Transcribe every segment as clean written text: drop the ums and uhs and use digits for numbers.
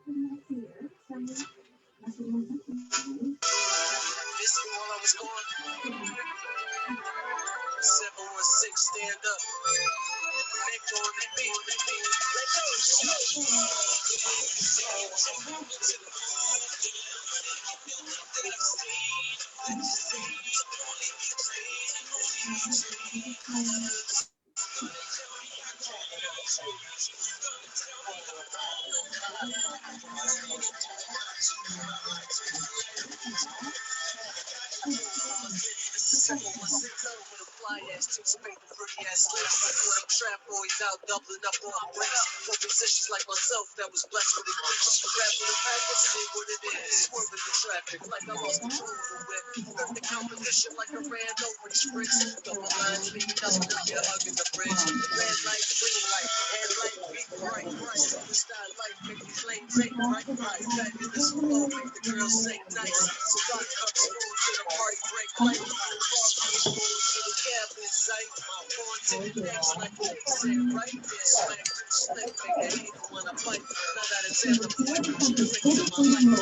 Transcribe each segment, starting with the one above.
While I was gone, 716 stand up. Nick on the beat. Let fly ass chicks and paint the pretty ass lips. Like one of them trap boys out doubling up on bricks. For musicians like myself that was blessed with a glitch. Rapping the package, see what it is. Swerving the traffic like I lost control of the whip. Flipped the competition like I ran over the sprints. Double lines leading up to your hug in the bridge. Red light, green light, head light, beat bright. Superstar life, make these lanes ain't right. Back in this flow, make the girls say nice. So God cups full to the party break light. To the cabin sight, on to the next like they said right there. Slam through slick, make a hate when I fight. Now that it's in the point, the victim of my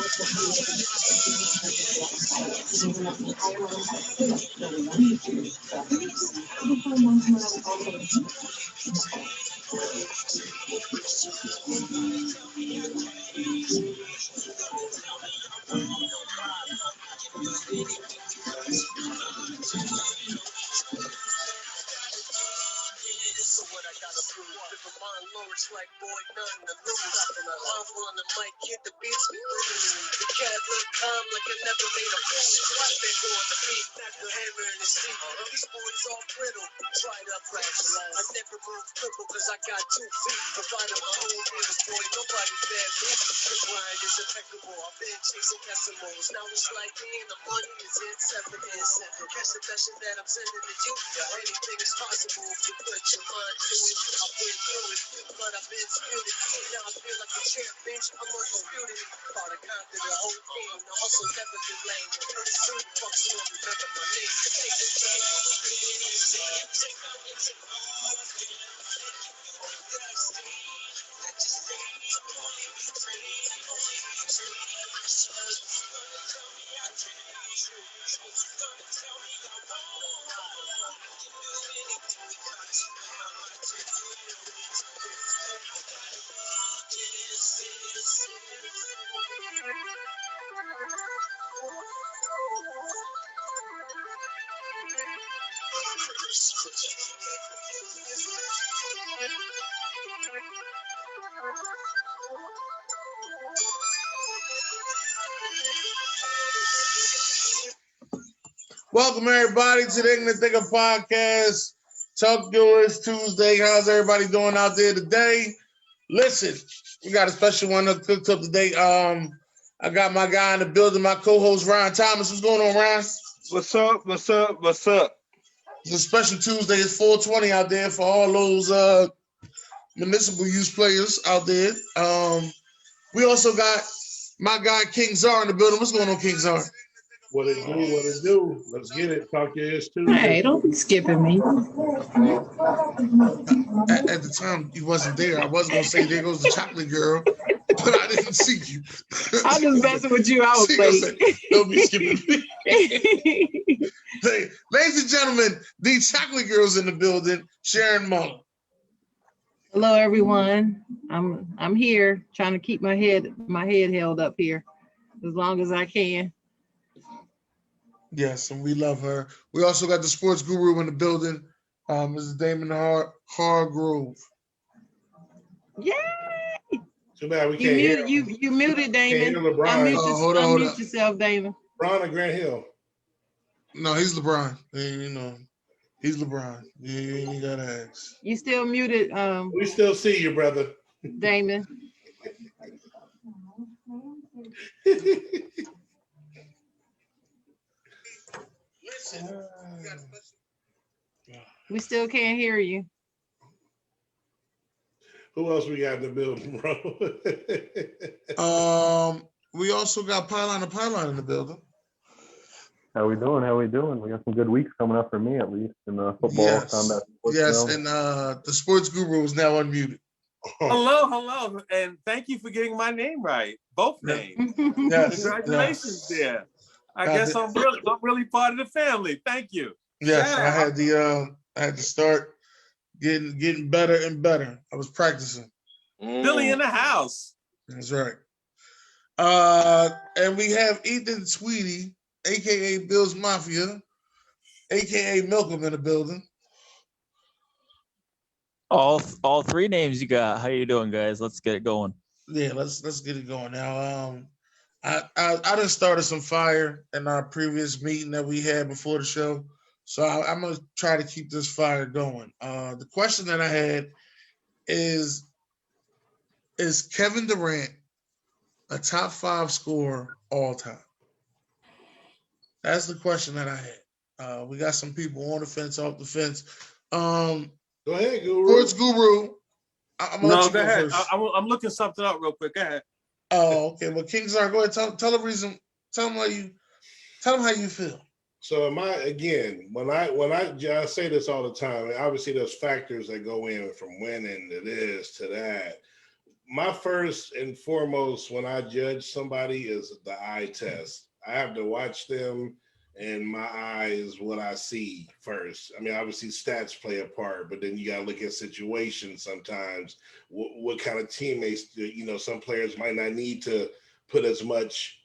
So what I gotta prove? If I'm on lowers like boy, nothing to lose. And I'm humble on the mic, hit the beats. The cat look calm like I never made a fool. I've been on the beat, back the hammer in his teeth. These boys all brittle, tried up raps. I never moved cripple cause I got 2 feet. Provided my own deals, boy, nobody bad me. The grind is impeccable, I've been chasing decimals. Now it's like me and the money is inseparable. Catch the message that I'm sending to you. Anything is possible if you put your mind to it. I've been through it, but I've been spewed it. Now I feel like a champ, bitch. I'm undisputed. Thought I conquered the whole game. The hustle never been lame. Pretty soon, fucks won't remember my name. Take the time. Welcome everybody to the Ignorant Thinker Podcast. Talk Yours Tuesday. How's everybody doing out there today? Listen, we got a special one that cooked up today. I got my guy in the building, my co-host Ryan Thomas. What's going on, Ryan? What's up? What's up? What's up? It's a special Tuesday. It's 420 out there for all those municipal use players out there. We also got my guy King Czar in the building. What's going on, King Czar? What it do, what it do. Let's get it. Talk your ass too. Hey, don't be skipping me. At the time, you wasn't there. I was going to say, there goes the chocolate girl, but I didn't see you. I'm just messing with you. I was late. Don't be skipping me. Hey, ladies and gentlemen, the chocolate girl's in the building, Sharon Monk. Hello, everyone. I'm here trying to keep my head held up here as long as I can. Yes, and we love her. We also got the sports guru in the building, Mrs. Damon Hargrove. Yay! Too bad we can't hear him. You muted, Damon. Can't hear LeBron. Hold on. Unmute yourself, Damon. LeBron or Grant Hill? No, he's LeBron. You know, he's LeBron. You gotta ask. You still muted, We still see you, brother. Damon. We still can't hear you. Who else we got in the building, bro? We also got Pylon in the building. How we doing? We got some good weeks coming up for me, at least, in football, combat sports. Yes, and the sports guru is now unmuted. Hello, and thank you for getting my name right. Both names. Yes. Congratulations, Yes. there. I Got guess the- I'm really part of the family. Thank you. Yes, Shout I out. had to start getting better and better. I was practicing. Billy in the house. That's right. And we have Ethan Sweetie, aka Bill's Mafia, aka Malcolm in the building. All three names you got. How you doing, guys? Let's get it going. Yeah, let's get it going now. I done started some fire in our previous meeting that we had before the show, so I'm gonna try to keep this fire going. The question that I had is Kevin Durant a top 5 scorer all time? That's the question that I had. We got some people on the fence, off the fence. Go ahead, Guru. Sports Guru. I'm gonna let you Go ahead. first. I'm looking something up real quick. Go ahead. Oh, okay. Well, Kingsar, go ahead. Tell the reason. Tell them how you feel. So when I say this all the time, and obviously there's factors that go in from winning to this to that. My first and foremost when I judge somebody is the eye test. I have to watch them, and my eye is what I see first. I mean, obviously stats play a part, but then you got to look at situations sometimes. What kind of teammates? Some players might not need to put as much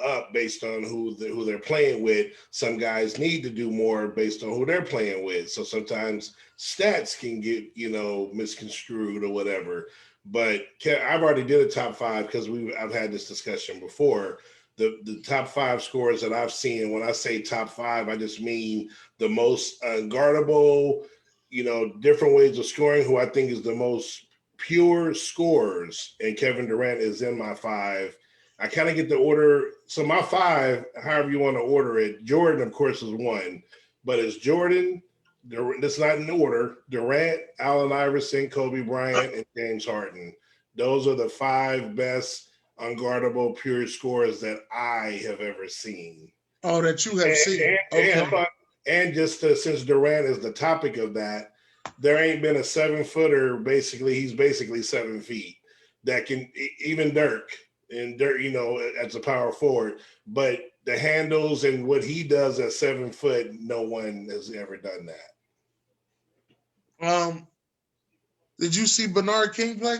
up based on who they're playing with. Some guys need to do more based on who they're playing with. So sometimes stats can get, misconstrued or whatever. But I've already did a top 5 because I've had this discussion before. The top 5 scores that I've seen, when I say top 5, I just mean the most unguardable, different ways of scoring, who I think is the most pure scorers. And Kevin Durant is in my 5. I kind of get the order. So my 5, however you want to order it, Jordan, of course, is 1. But it's Jordan, that's not in order, Durant, Allen Iverson, Kobe Bryant, and James Harden. Those are the 5 best unguardable pure scorers that I have ever seen. Oh, that you have seen. Okay. And just since Durant is the topic of that, there ain't been a 7-footer, he's basically 7 feet, that can, even Dirk, as a power forward, but the handles and what he does at 7 foot, no one has ever done that. Did you see Bernard King play?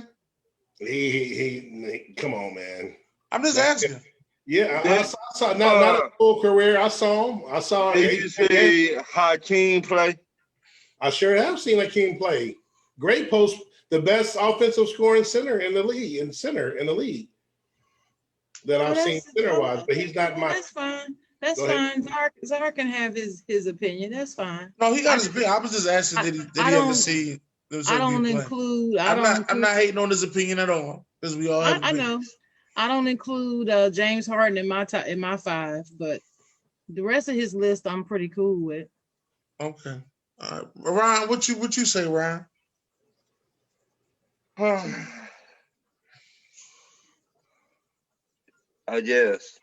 He come on, man. I'm just asking. Yeah, I saw not a full career. I saw him. Did you see Hakeem play? I sure have seen Hakeem play. Great post, the best offensive scoring center in the league. That I've seen center-wise, but he's not my. That's fine. That's fine. Zahar can have his opinion. That's fine. No, he got his opinion. I was just asking, did he ever see? I'm not hating on his opinion at all, because we all have. I know. I don't include James Harden in my 5, but the rest of his list I'm pretty cool with. Okay. All right. Ryan, what you say, Ryan? I guess.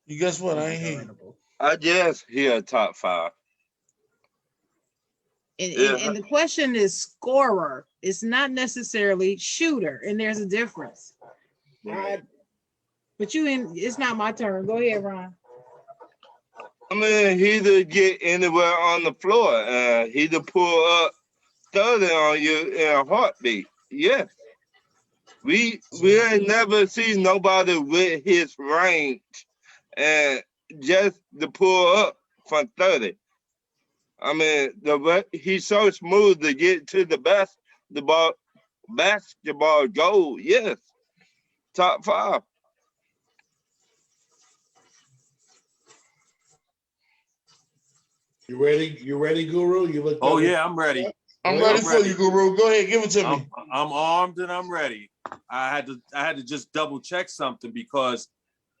You guess what? I ain't hear. I guess he a top 5. And the question is scorer. It's not necessarily shooter, and there's a difference. Right. But it's not my turn. Go ahead, Ron. I mean, he could get anywhere on the floor. He could pull up 30 on you in a heartbeat. Yes. We ain't never seen nobody with his range and just to pull up from 30. I mean, he's so smooth to get to the basketball goal. Yes, top 5. You ready, Guru? You look. Oh yeah, I'm ready. I'm ready for you, Guru. Go ahead, give it to me. I'm armed and I'm ready. I had to just double check something because,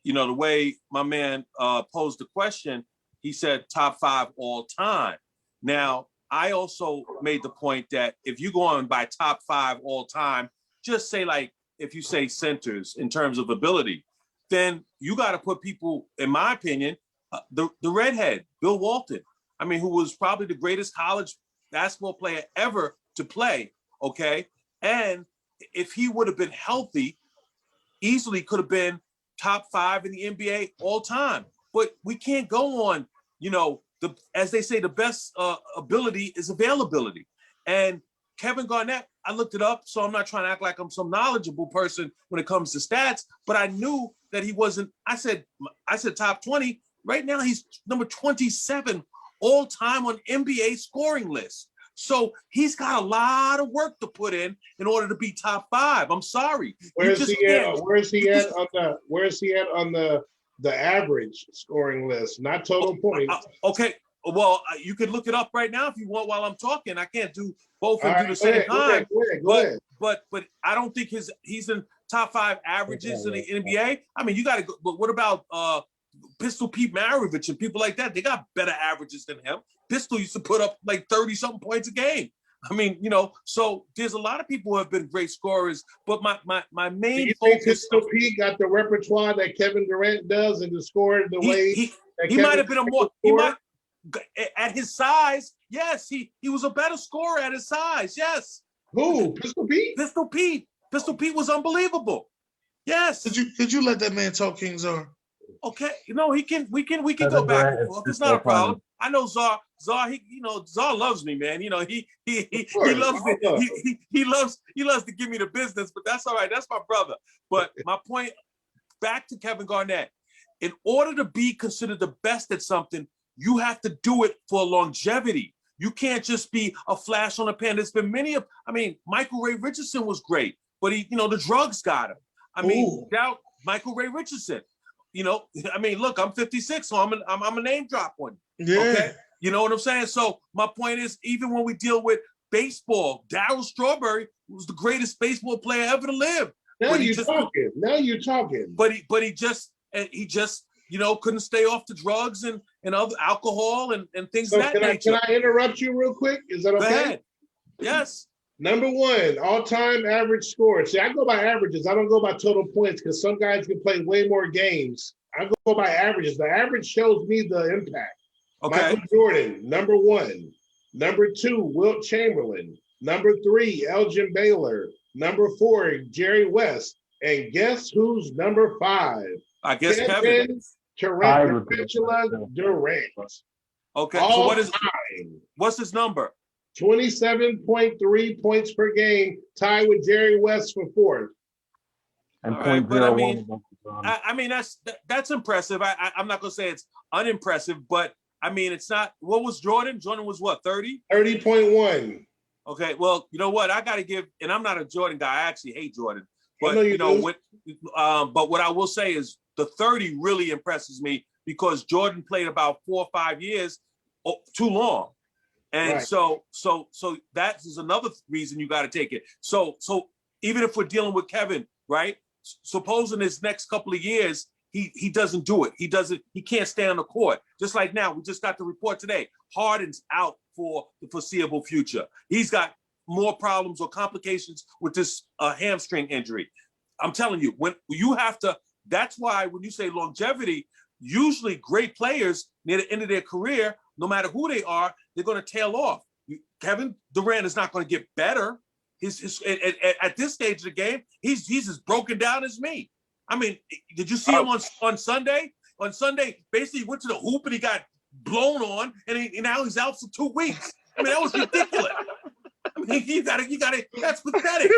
the way my man posed the question, he said top 5 all time. Now, I also made the point that if you go on by top 5 all time, just say if you say centers in terms of ability, then you got to put people, in my opinion, the redhead, Bill Walton. I mean, who was probably the greatest college basketball player ever to play, okay? And if he would have been healthy, easily could have been top 5 in the NBA all time. But we can't go on, as they say, the best ability is availability. And Kevin Garnett, I looked it up, so I'm not trying to act like I'm some knowledgeable person when it comes to stats, but I knew that he wasn't. I said top 20. Right now, he's number 27 all time on NBA scoring list. So he's got a lot of work to put in order to be top 5. I'm sorry. Where's he at on the average scoring list, not total points? Okay. Well, you can look it up right now if you want while I'm talking. I can't do both and do the same time. Go ahead. But I don't think he's in top 5 averages in the NBA. I mean, you got to go. But what about Pistol Pete Maravich and people like that? They got better averages than him. Pistol used to put up like 30-something points a game. I mean, so there's a lot of people who have been great scorers, but my main do you focus. Think Pistol Pete got the repertoire that Kevin Durant does and to score the way he might have been at his size. Yes, he was a better scorer at his size. Yes. Who? Pistol Pete? Pistol Pete was unbelievable. Yes. Did you let that man talk, King Czar? Okay, we can go back and forth. It's not a problem. I know Czar, Czar loves me, man. He loves me. He loves to give me the business, but that's all right. That's my brother. But my point, back to Kevin Garnett. In order to be considered the best at something, you have to do it for longevity. You can't just be a flash on the pan. There's been Michael Ray Richardson was great, but the drugs got him. Michael Ray Richardson. Look, I'm 56, so I'm a name drop on you. Yeah. Okay. You know what I'm saying? So my point is, even when we deal with baseball, Darryl Strawberry was the greatest baseball player ever to live. Now you're talking. But he just couldn't stay off the drugs and other alcohol and things of that nature. Can I interrupt you real quick? Is that okay? Go ahead. Yes. Number 1, all-time average score. See, I go by averages. I don't go by total points because some guys can play way more games. I go by averages. The average shows me the impact. Okay. Michael Jordan, number 1. Number 2, Wilt Chamberlain. Number 3, Elgin Baylor. Number 4, Jerry West. And guess who's number 5? I guess Kevin. Durant. Okay. All so time. What's his number? 27.3 points per game, tied with Jerry West for 4th. And right, point zero one. That's impressive. I'm not gonna say it's unimpressive, but it's not. What was Jordan? Jordan was what, 30? 30.1. Okay, well, you know what? I gotta give, and I'm not a Jordan guy. I actually hate Jordan. But but what I will say is the 30 really impresses me because Jordan played about 4 or 5 years too long. And right. so that is another reason you got to take it. So even if we're dealing with Kevin, right? Supposing his next couple of years, he doesn't do it. He can't stay on the court. Just like now, we just got the report today. Harden's out for the foreseeable future. He's got more problems or complications with this hamstring injury. I'm telling you, when you have to, that's why when you say longevity, usually great players near the end of their career, no matter who they are, they're going to tail off. Kevin Durant is not going to get better. At this stage of the game, he's as broken down as me. Did you see him on Sunday? On Sunday, basically he went to the hoop and he got blown on, and now he's out for 2 weeks. That was ridiculous. You gotta. That's pathetic.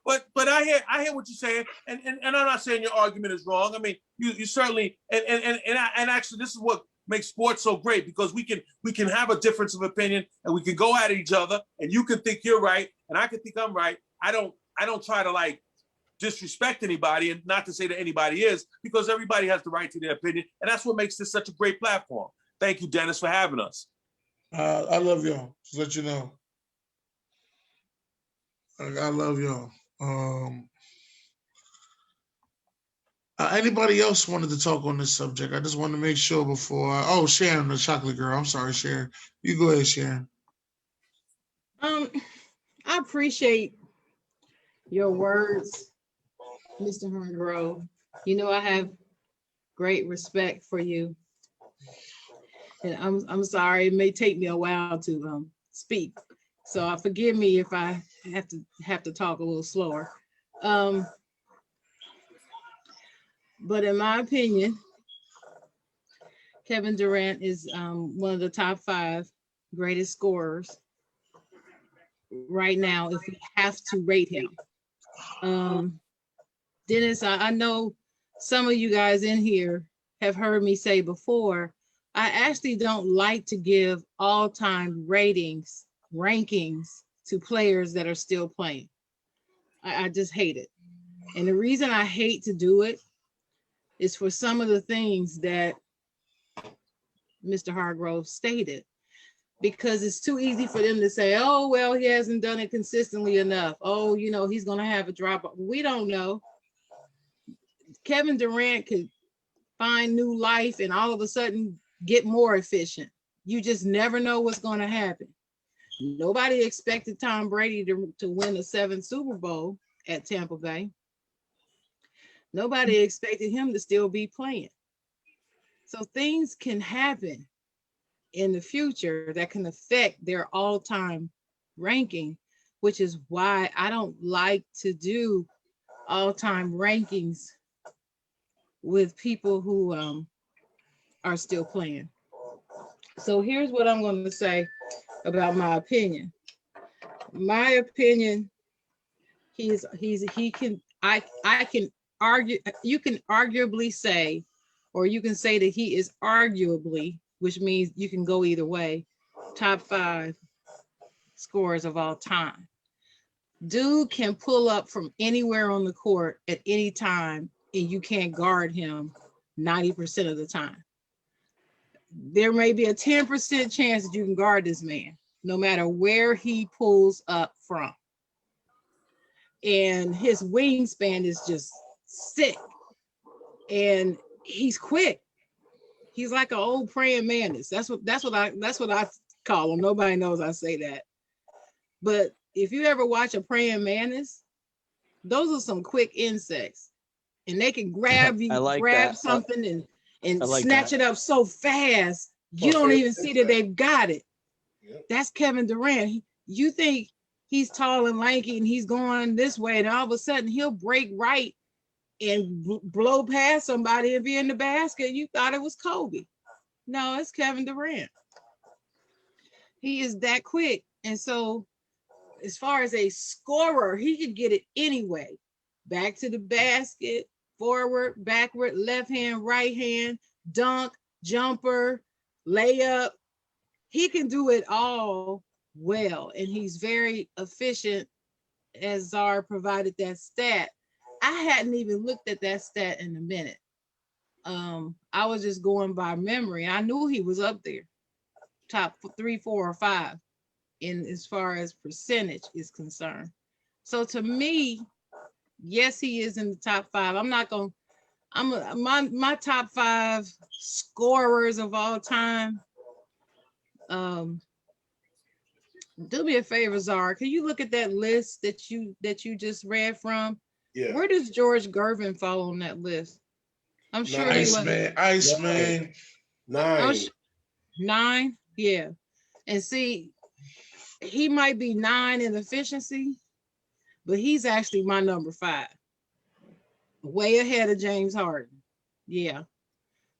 But I hear what you're saying, and I'm not saying your argument is wrong. You certainly and actually this is what makes sports so great, because we can have a difference of opinion and we can go at each other, and you can think you're right and I can think I'm right. I don't try to disrespect anybody, and not to say that anybody is, because everybody has the right to their opinion, and that's what makes this such a great platform. Thank you, Dennis, for having us. I love y'all. Just let you know. I love y'all. Anybody else wanted to talk on this subject? I just want to make sure before. Sharon, the chocolate girl. I'm sorry, Sharon. You go ahead, Sharon. I appreciate your words, Mr. Hargrove. I have great respect for you, and I'm sorry it may take me a while to speak. So forgive me if I have to talk a little slower. But in my opinion, Kevin Durant is one of the top 5 greatest scorers right now if we have to rate him. Dennis, I know some of you guys in here have heard me say before, I actually don't like to give all-time rankings to players that are still playing. I just hate it. And the reason I hate to do it is for some of the things that Mr. Hargrove stated, because it's too easy for them to say, oh, well, he hasn't done it consistently enough. Oh, you know, he's going to have a drop. We don't know. Kevin Durant could find new life and all of a sudden get more efficient. You just never know what's going to happen. Nobody expected Tom Brady to win a 7th Super Bowl at Tampa Bay. Nobody expected him to still be playing. So things can happen in the future that can affect their all-time ranking, which is why I don't like to do all-time rankings with people who are still playing. So here's what I'm going to say about my opinion. My opinion, I can argue, you can arguably say, or you can say that he is arguably, which means you can go either way, top 5 scorers of all time. Dude can pull up from anywhere on the court at any time and you can't guard him 90% of the time. There may be a 10% chance that you can guard this man, no matter where he pulls up from. And his wingspan is just sick. And he's quick. He's like an old praying mantis. That's what I call him. Nobody knows I say that. But if you ever watch a praying mantis, those are some quick insects. And they can grab you, grab something and snatch it up so fast, you don't even see that they've got it. Yep. That's Kevin Durant. You think he's tall and lanky and he's going this way, and all of a sudden he'll break right and blow past somebody and be in the basket. You thought it was Kobe. No, it's Kevin Durant. He is that quick. And so as far as a scorer, he could get it anyway. Back to the basket, forward, backward, left hand, right hand, dunk, jumper, layup. He can do it all well. And he's very efficient, as Zara provided that stat. I hadn't even looked at that stat in a minute. I was just going by memory. I knew he was up there, top 3, 4, or 5, in as far as percentage is concerned. So to me, yes, he is in the top 5. My top 5 scorers of all time. Do me a favor, Zara. Can you look at that list that you just read from? Yeah. Where does George Gervin fall on that list? I'm sure Iceman. 9. 9, yeah. And see, he might be 9 in efficiency, but he's actually my number 5. Way ahead of James Harden. Yeah.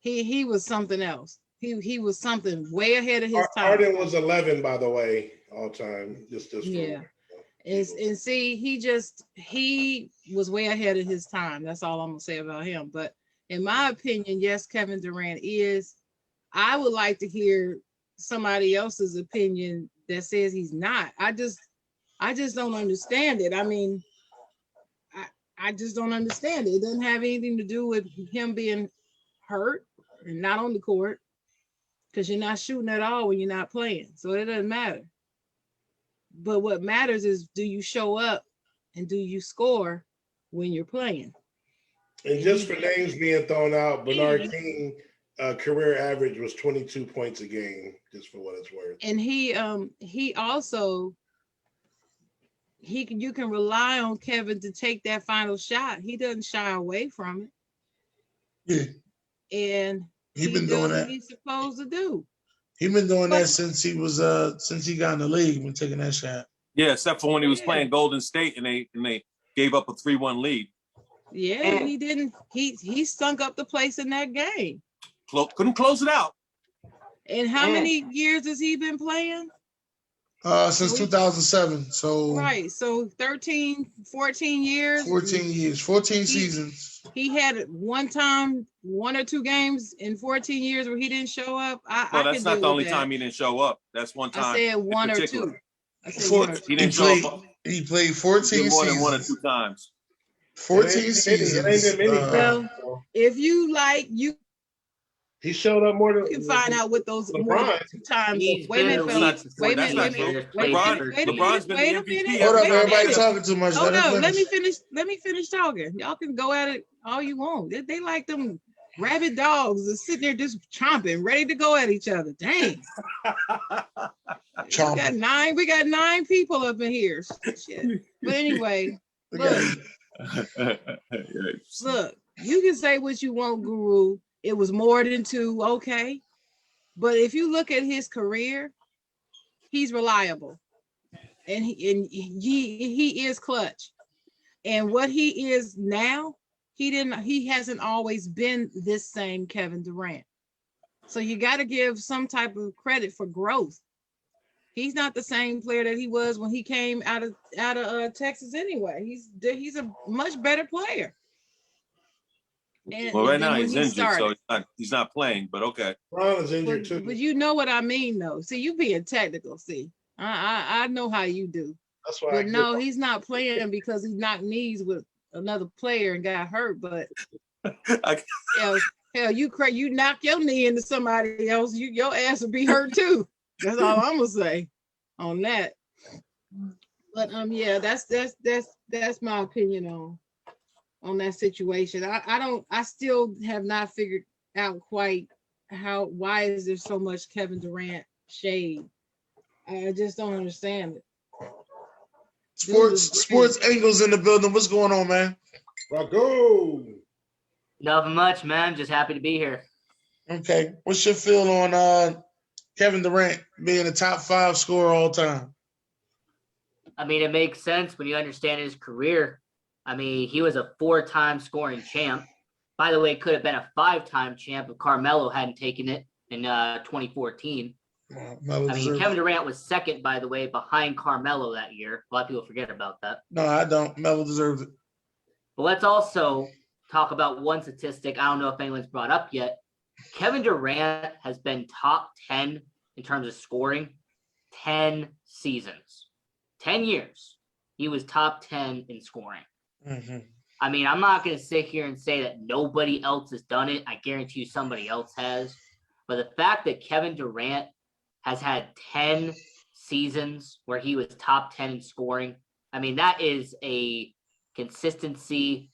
He was something else. He was something way ahead of his time. Harden was 11, by the way, all time. Just yeah. And see, he was way ahead of his time. That's all I'm gonna say about him. But in my opinion, yes, Kevin Durant is. I would like to hear somebody else's opinion that says he's not. I just don't understand it. I mean, I just don't understand it. It doesn't have anything to do with him being hurt and not on the court, because you're not shooting at all when you're not playing. So it doesn't matter. But what matters is, do you show up and do you score when you're playing? And just for names being thrown out, Bernard King career average was 22 points a game, just for what it's worth. And he also, you can rely on Kevin to take that final shot. He doesn't shy away from it. Yeah. And He's been doing that. what he's supposed to do. He been doing that since he was since he got in the league. Been taking that shot. Yeah, except for when he was Yeah. playing Golden State and they gave up a 3-1 lead. Yeah, And- he didn't. He stunk up the place in that game. Couldn't close it out. And how And- many years has he been playing? Since 2007. So Right. So 13, 14 years. 14 years, 14 seasons. He had one or two games in 14 years where he didn't show up. Well, that's not the only time he didn't show up. That's one time. I said one or particular. two. I said one or two. He didn't show up. He played 14 more than one or seasons. two times. 14 seasons. It ain't been many Well, times. So if you like, you he showed up more than can find out what those more LeBron. than 2 times. He's Wait a minute, been fellas. elite Wait a That's minute. not Wait a true. minute. Wait a LeBron- minute. Wait a LeBron's minute. been Wait the a minute. MVP. Hold up, Wait a everybody minute. talking too much. Oh Let no, him let me finish. finish. Let me finish talking. Y'all can go at it all you want. They like them rabid dogs that's sitting there just chomping, ready to go at each other. Dang. Chomping. We got 9 people up in here. Shit. But anyway, look, you can say what you want, Guru. It was more than 2, okay. But if you look at his career, he's reliable. And he is clutch. And what he is now, he hasn't always been this same Kevin Durant. So you got to give some type of credit for growth. He's not the same player that he was when he came out of Texas anyway. He's a much better player. And, Well, right than now when he's he injured, started. so he's not playing. But okay. LeBron is injured too. But you know what I mean, though. See, you being technical. See, I know how you do. That's why. But no, he's not playing because he knocked knees with another player and got hurt. But hell, you knock your knee into somebody else, your ass will be hurt too. That's all I'm gonna say on that. But yeah, that's my opinion on that situation. I still have not figured out quite why is there so much Kevin Durant shade. I just don't understand it. Sports angles in the building. What's going on, man? Rocco. Nothing much, man. Just happy to be here. Okay. What's your feel on Kevin Durant being a top 5 scorer all time? I mean, it makes sense when you understand his career. I mean, he was a 4-time scoring champ. By the way, could have been a 5-time champ if Carmelo hadn't taken it in 2014. I mean, Kevin Durant was second, by the way, behind Carmelo that year. A lot of people forget about that. No, I don't. Melo deserves it. But let's also talk about one statistic I don't know if anyone's brought up yet. Kevin Durant has been top 10 in terms of scoring 10 seasons. 10 years. He was top 10 in scoring. Mm-hmm. I mean, I'm not going to sit here and say that nobody else has done it. I guarantee you somebody else has. But the fact that Kevin Durant has had 10 seasons where he was top 10 in scoring, I mean, that is a consistency.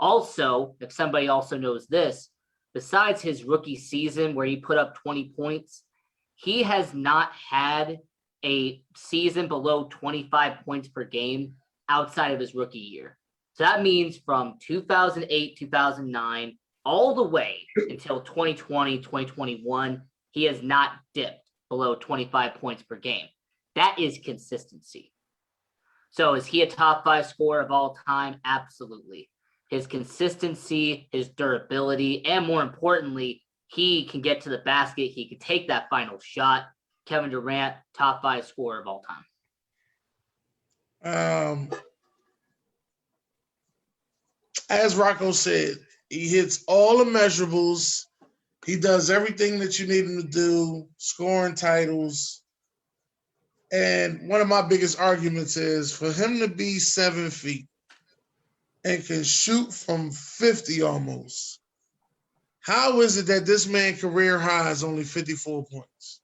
Also, if somebody also knows this, besides his rookie season where he put up 20 points, he has not had a season below 25 points per game outside of his rookie year. So that means from 2008, 2009, all the way until 2020, 2021, he has not dipped below 25 points per game. That is consistency. So is he a top 5 scorer of all time? Absolutely. His consistency, his durability, and more importantly, he can get to the basket. He can take that final shot. Kevin Durant, top 5 scorer of all time. As Rocco said, he hits all the measurables. He does everything that you need him to do, scoring titles. And one of my biggest arguments is for him to be 7 feet and can shoot from 50 almost. How is it that this man career high is only 54 points?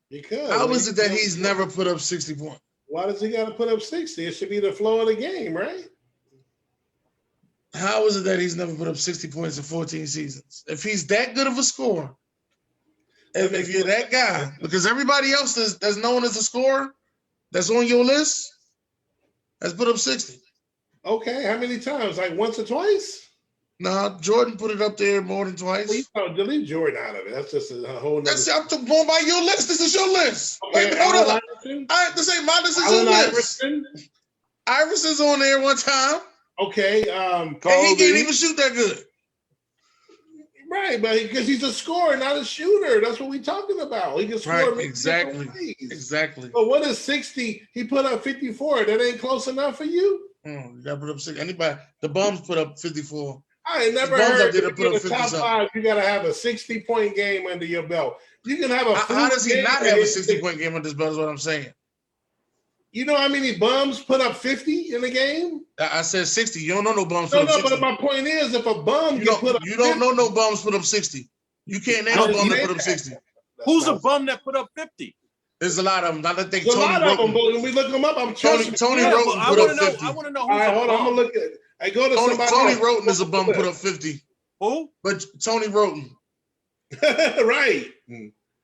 Because how is it that he's never put up 60 points? Why does he got to put up 60? It should be the flow of the game, right? How is it that he's never put up 60 points in 14 seasons? If he's that good of a scorer, if you're that guy, because everybody else that's known as a scorer that's on your list has put up 60. Okay, how many times? Like once or twice? No, Jordan put it up there more than twice. Well, delete Jordan out of it. That's just a whole nother. That's I'm going by your list. This is your list. Okay, Wait, hold Allen up. Iverson? This ain't mine. This is Allen your list. Iverson? Iverson's on there one time. Okay. And he can't even shoot that good. Right, but because he's a scorer, not a shooter. That's what we're talking about. He can score. Right, exactly. But what is 60? He put up 54. That ain't close enough for you? You got to put up 60. Anybody, the bums put up 54. I ain't never heard that in the top 5, you got to have a 60-point game under your belt. You can have a how does he not have a 60-point game under his belt is what I'm saying. You know how many bums put up 50 in the game? I said 60. You don't know no bums No, put up 60. but my point is, if a bum you don't know no bums put up 60. You can't name a bum that put up 60. Who's a bum that put up 50? There's a lot of them. I think There's a lot of them, but when we look them up, I'm Tony Roten put up 50. I want to know who's All right, hold on. I'm going to look at I go to somebody Tony else. Roten is a bum put up 50. Who? But Tony Roten. Right.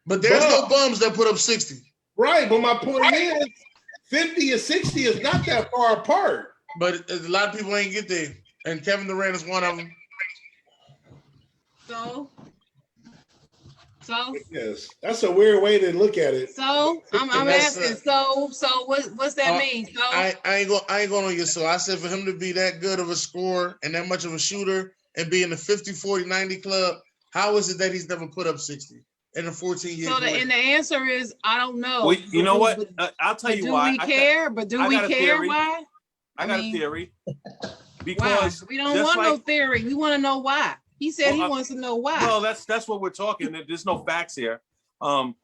But there's no bums that put up 60. Right, but my point is 50 and 60 is not that far apart. But a lot of people ain't get there. And Kevin Durant is one of them. So yes, that's a weird way to look at it. So I'm asking. So what's that mean? So I ain't going on you. So I said for him to be that good of a scorer and that much of a shooter and be in the 50, 40, 90 club, how is it that he's never put up 60 in a 14 years? So and the answer is I don't know. Well, you know what? I'll tell you why. Do we care? But do we care why? I got a theory. Because we don't want no theory. We want to know why. He said he wants to know why. Well, that's what we're talking. There's no facts here.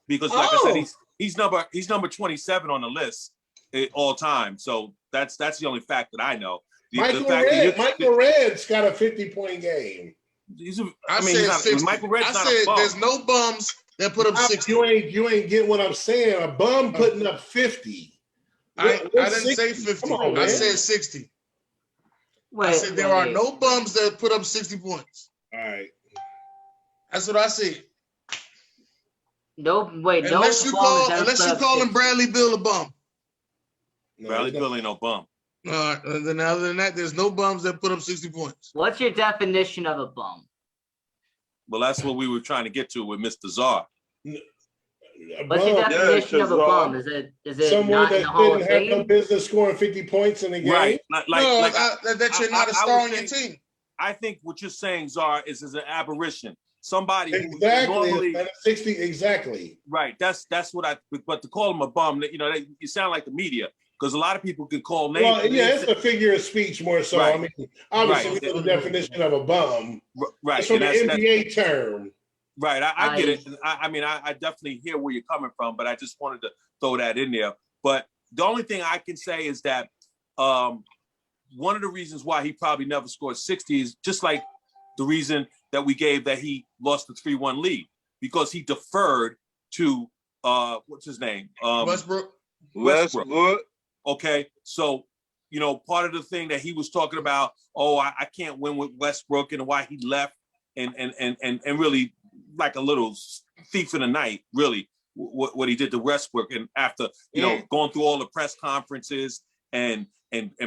Because like I said, he's number 27 on the list all time. So that's the only fact that I know. Michael Red's got a 50-point game. Michael Red's not a bum. There's no bums that put up 60. You ain't getting what I'm saying. A bum putting up 50. I didn't say 50. I said 60. I said there are no bums that put up 60 points. All right. That's what I said. Unless you call him Bradley Beal a bum. Bradley Beal ain't no bum. And then other than that, there's no bums that put up 60 points. What's your definition of a bum? Well, that's what we were trying to get to with Mr. Czar. What's your definition of a bum? Is it someone not that in the Hall of didn't have Fame? no business scoring 50 points in a game? Right. That you're not a star on your team. I think what you're saying, Czar, is an aberration. Somebody exactly. who normally 60 exactly. Right. That's what but to call him a bum, you sound like the media. Because a lot of people can call names. Well, yeah, it's a figure of speech more so. Right. I mean, obviously, we know the definition of a bum. Right. It's from the NBA term. Right. I get it. I definitely hear where you're coming from, but I just wanted to throw that in there. But the only thing I can say is that one of the reasons why he probably never scored 60 is just like the reason that we gave that he lost the 3-1 lead, because he deferred to what's his name? Westbrook. Okay, so part of the thing that he was talking about, I can't win with Westbrook, and why he left, and really like a little thief in the night, really what he did to Westbrook, and after going through all the press conferences and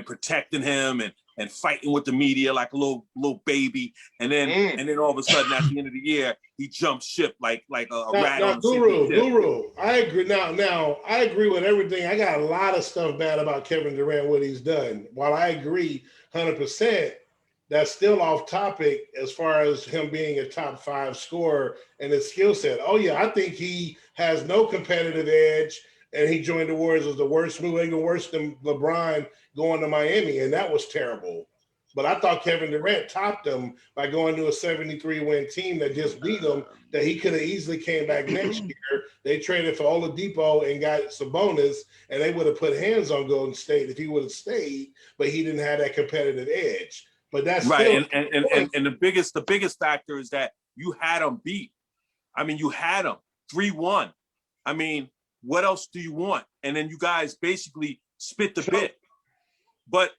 protecting him and fighting with the media like a little baby, and then all of a sudden at the end of the year he jumped ship like a rat on the Guru. I agree. Now I agree with everything. I got a lot of stuff bad about Kevin Durant, what he's done. While I agree 100%, that's still off topic as far as him being a top 5 scorer and his skill set. Oh yeah, I think he has no competitive edge. And he joined the Warriors as the worst move, even worse than LeBron going to Miami, and that was terrible. But I thought Kevin Durant topped him by going to a 73-win team that just beat him, that he could have easily came back next year. They traded for Oladipo and got Sabonis, and they would have put hands on Golden State if he would have stayed, but he didn't have that competitive edge. But that's right, and the biggest factor is that you had him beat. I mean, you had him 3-1. I mean, what else do you want? And then you guys basically spit the bit. But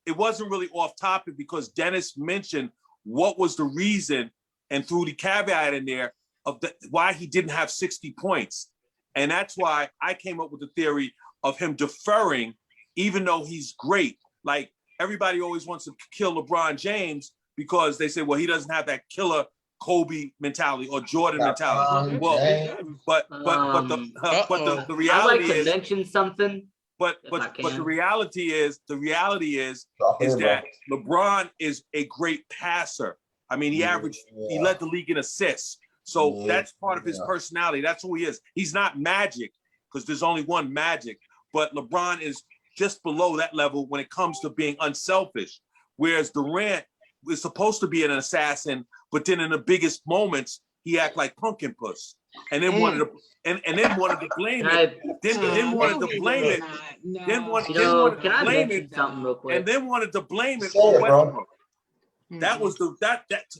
it wasn't really off topic because Dennis mentioned what was the reason and threw the caveat in there of why he didn't have 60 points. And that's why I came up with the theory of him deferring, even though he's great. Like everybody always wants to kill LeBron James, because they say, well, he doesn't have that killer Kobe mentality or Jordan mentality. Well, but the I'd reality like to is, mention something. but the reality is that LeBron is a great passer. I mean, he led the league in assists. So that's part of his personality. That's who he is. He's not Magic, because there's only one Magic, but LeBron is just below that level when it comes to being unselfish. Whereas Durant is supposed to be an assassin, but then in the biggest moments, he act like Pumpkin Puss. And then wanted to blame it. Then wanted to blame it. Then wanted to blame it. Something real quick? And then wanted to blame it on Westbrook. That was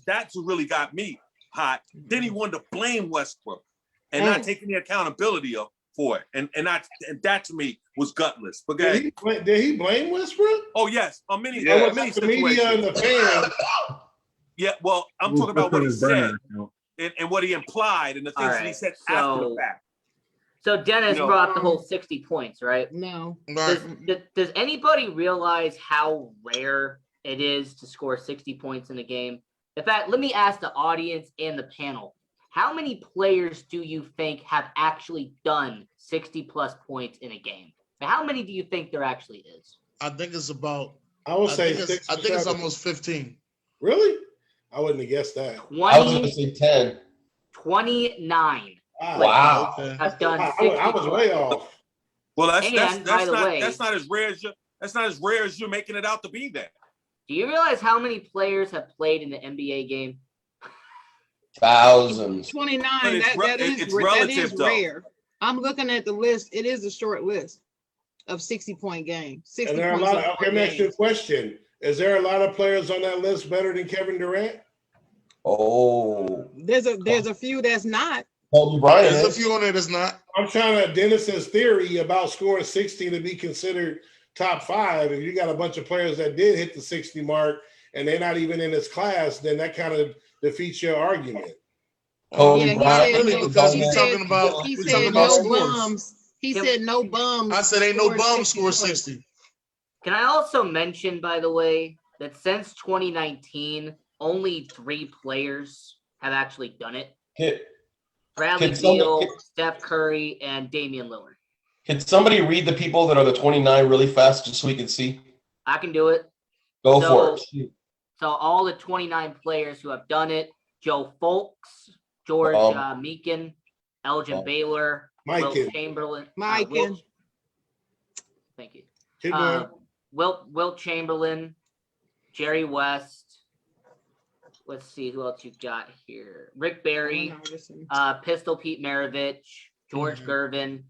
that's what really got me hot. Then he wanted to blame Westbrook and not take any accountability for it. And that to me was gutless. But did he blame Westbrook? Oh yes, on many the media and the fans. Yeah, well, I'm talking about what he said and what he implied and the things that he said after the fact. So Dennis brought up the whole 60 points, right? No. Does anybody realize how rare it is to score 60 points in a game? In fact, let me ask the audience and the panel. How many players do you think have actually done 60 plus points in a game? How many do you think there actually is? I think it's about. I would say I think it's almost 15. Really? I wouldn't have guessed that. 20, I was going to say 10. 29. Wow. Have done 60 I was way off. Well, that's not as rare as you're making it out to be there. Do you realize how many players have played in the NBA game? Thousands. 29. That is rare. I'm looking at the list. It is a short list of 60-point games. 60 and there are a lot of, okay, let me ask you a question. Is there a lot of players on that list better than Kevin Durant? Oh. There's a few that's not. Kobe Bryant. There's a few on there that's not. I'm trying to Dennis's theory about scoring 60 to be considered top 5. If you got a bunch of players that did hit the 60 mark and they're not even in this class, then that kind of defeats your argument. Kobe Bryant. Really, because he's talking about no bums. He said no bums. I said ain't no bums score 60. Can I also mention, by the way, that since 2019, only 3 players have actually done it. Bradley Beal, Steph Curry, and Damian Lillard. Can somebody read the people that are the 29 really fast just so we can see? I can do it. Go for it. So all the 29 players who have done it: Joe Fulks, George Meakin, Elgin Baylor, Wilt Chamberlain. Thank you. Wilt Chamberlain, Jerry West. Let's see who else you got here. Rick Barry, Pistol Pete Maravich, George Gervin,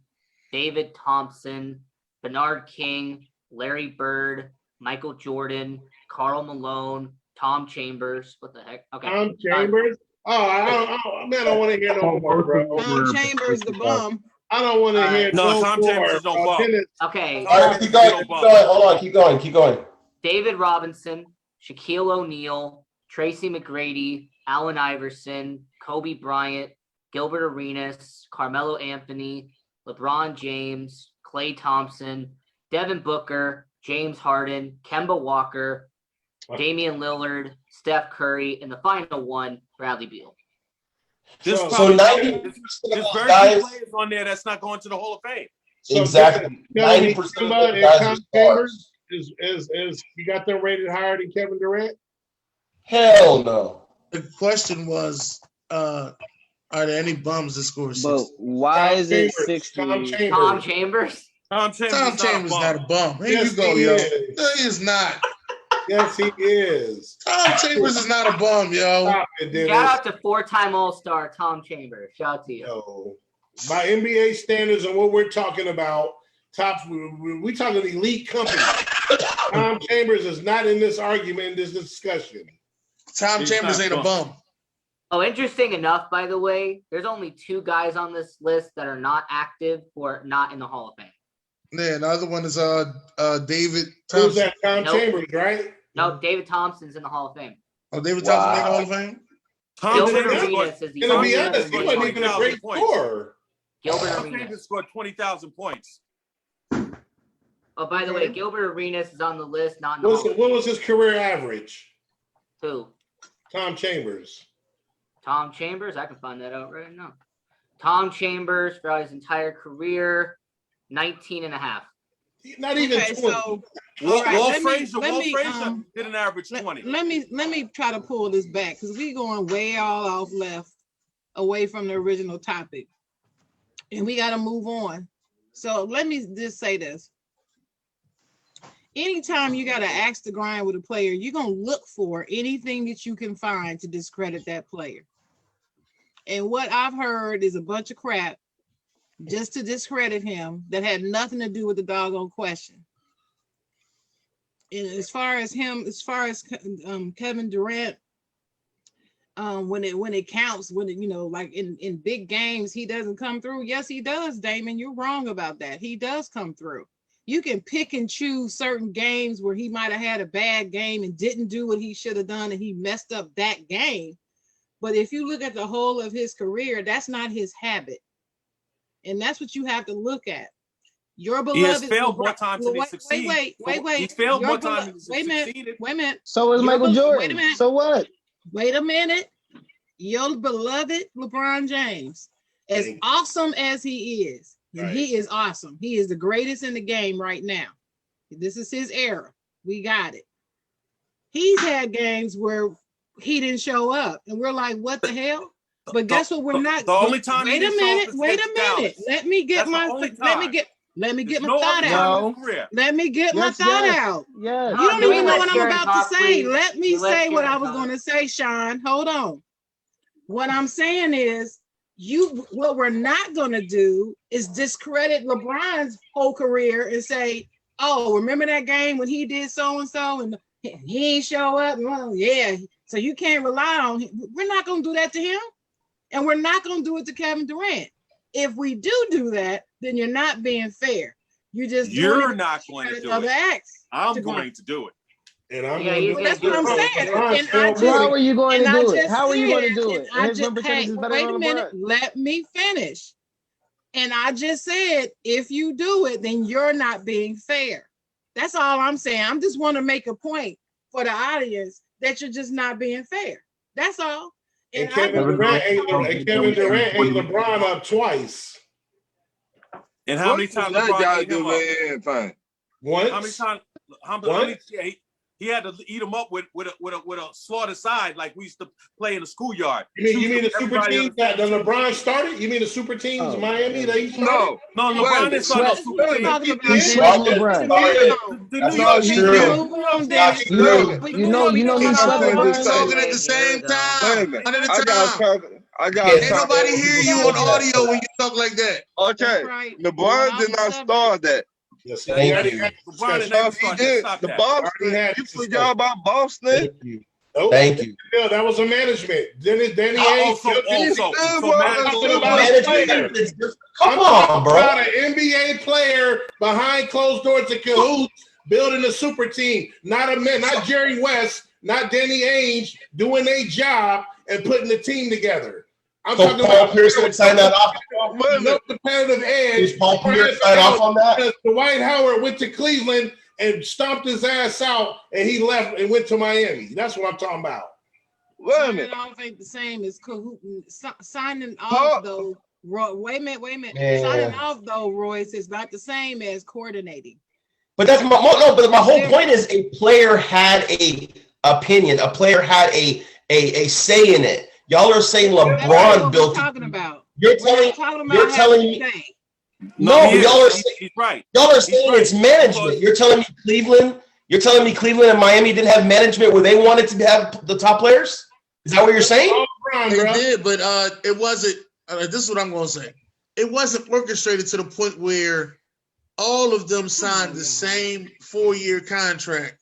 David Thompson, Bernard King, Larry Bird, Michael Jordan, Karl Malone, Tom Chambers. What the heck? Okay. Tom Chambers? I don't want to hear no more, bro. Tom Chambers, the bum. I don't want to hear no Tom more. Chambers is no bum. Okay. All right, keep going. Hold on. Keep going. David Robinson, Shaquille O'Neal, Tracy McGrady, Allen Iverson, Kobe Bryant, Gilbert Arenas, Carmelo Anthony, LeBron James, Klay Thompson, Devin Booker, James Harden, Kemba Walker, Damian Lillard, Steph Curry, and the final one, Bradley Beal. There's 90% very few guys players on there that's not going to the Hall of Fame. Exactly. 90% of the guys are stars. Is you got them rated higher than Kevin Durant? Hell no. The question was, are there any bums that score 60? But why is it 60? Tom Chambers? Tom Chambers not a bum. Here you go, yo. No, he is not. Yes, he is. Tom Chambers is not a bum, yo. Stop it, Dennis. Shout out to 4-time All-Star Tom Chambers. Shout out to you. No. By NBA standards and what we're talking about, we talking elite company. Tom Chambers is not in this argument, in this discussion. Tom Chambers ain't a bum. Oh, interesting enough, by the way, there's only 2 guys on this list that are not active or not in the Hall of Fame. Yeah, the other one is David Thompson. Who's that? Tom Chambers, right? No, David Thompson's in the Hall of Fame. Oh, David Thompson in the Hall of Fame? Gilbert Arenas is the to be honest, he wasn't even a great scorer. Gilbert Arenas Arenas scored 20,000 points. Oh, by the way, Gilbert Arenas is on the list, not in What was his career average? Who? Tom Chambers. Tom Chambers, I can find that out right now. Tom Chambers throughout his entire career, 19 and a half. Not even Okay, 20. so Walt let me- Frazier did an average 20. let me try to pull this back because we going way all off left away from the original topic, and we got to move on. So let me just say this. Anytime you got to axe the grind with a player, you're going to look for anything that you can find to discredit that player. And what I've heard is a bunch of crap just to discredit him that had nothing to do with the doggone question. And as far as Kevin Durant, when it counts, like in big games, he doesn't come through. Yes, he does, Damon. You're wrong about that. He does come through. You can pick and choose certain games where he might have had a bad game and didn't do what he should have done, and he messed up that game. But if you look at the whole of his career, that's not his habit. And that's what you have to look at. Your beloved. He has failed more times than he succeeded. Wait. He failed more times than he succeeded. Wait a minute. So is Michael Jordan. So what? Wait a minute. Your beloved LeBron James, as awesome as he is, and he is awesome. He is the greatest in the game right now. This is his era. We got it. He's had games where he didn't show up, and we're like, what the hell? But guess what? We're not. The only time. Wait a minute. Let me get my thought out. Let me get my thought out. Yes. You don't even know what I'm about to say. Let me say what I was going to say, Sean. Hold on. What I'm saying is, what we're not going to do is discredit LeBron's whole career and say, oh, remember that game when he did so and so and he ain't show up? Well, yeah. So you can't rely on him. We're not going to do that to him. And we're not going to do it to Kevin Durant. If we do that, then you're not being fair. You're not going to do it. I'm going to do it. And I'm that's what I'm saying. How are you going to do it? How are you going to do it? His win percentage is better wait than a minute. Let me finish. And I just said, if you do it, then you're not being fair. That's all I'm saying. I just want to make a point for the audience that you're just not being fair. That's all. And Kevin Durant ain't LeBron up twice. And how many times LeBron ate him up? Once. How many times? How many? He had to eat him up with a slaughter side like we used to play in the schoolyard. You mean the super teams that LeBron started? You mean the super teams, Miami? They started? No, LeBron didn't start no super teams. He swept LeBron. That's not true. You know he swept LeBron. Talking at the same time. Can't nobody hear you on audio when you talk like that. Okay, LeBron did not start that. Yes, Thank you. He did. The Boston. You forgot about Boston. Thank you. Yeah, that was a management. Danny Ainge. Come on, bro. About an NBA player behind closed doors in cahoots building a super team. Not Jerry West, not Danny Ainge doing a job and putting the team together. I'm So talking Paul about Pierce didn't sign that off. no competitive edge. Did Paul Pierce sign off on that? Dwight Howard went to Cleveland and stomped his ass out, and he left and went to Miami. That's what I'm talking about. Signing off ain't the same as signing off though. Wait a minute. Yeah. Signing off though, Royce, is not the same as coordinating. But that's my whole point is a player had a opinion. A player had a say in it. Y'all are saying LeBron built. Talking about. You're telling me. No, y'all are saying right. Y'all are saying it's management. You're telling me Cleveland. You're telling me Cleveland and Miami didn't have management where they wanted to have the top players. Is that what you're saying? They did, but it wasn't. This is what I'm going to say. It wasn't orchestrated to the point where all of them signed the same 4-year contract.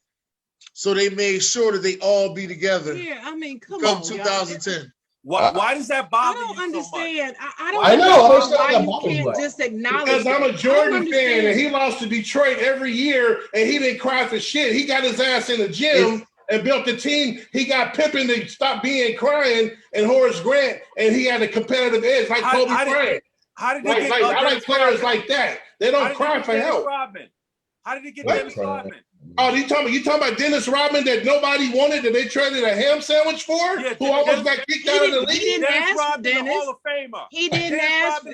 So they made sure that they all be together. Yeah, I mean, come on. 2010. Why does that bother you? I don't understand. I don't know why you can't just acknowledge. Because I'm a Jordan fan, and he lost to Detroit every year, and he didn't cry for shit. He got his ass in the gym and built a team. He got Pippen to stop being crying, and Horace Grant, and he had a competitive edge like Kobe Bryant. How did they get? I like players like that. They don't cry for help. How did he get Dennis Rodman? Oh, you talking about Dennis Rodman that nobody wanted that they traded a ham sandwich for? Yeah, who almost got kicked out of the league? He didn't ask for Rodman, the Dennis. Hall of Famer. He didn't ask. He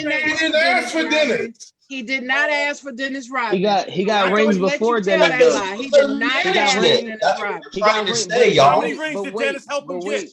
didn't ask for Dennis. He did not ask for Dennis Rodman. He got rings before Dennis. He did not ask for Dennis Rodman. He got rings. How many rings did Dennis help him get?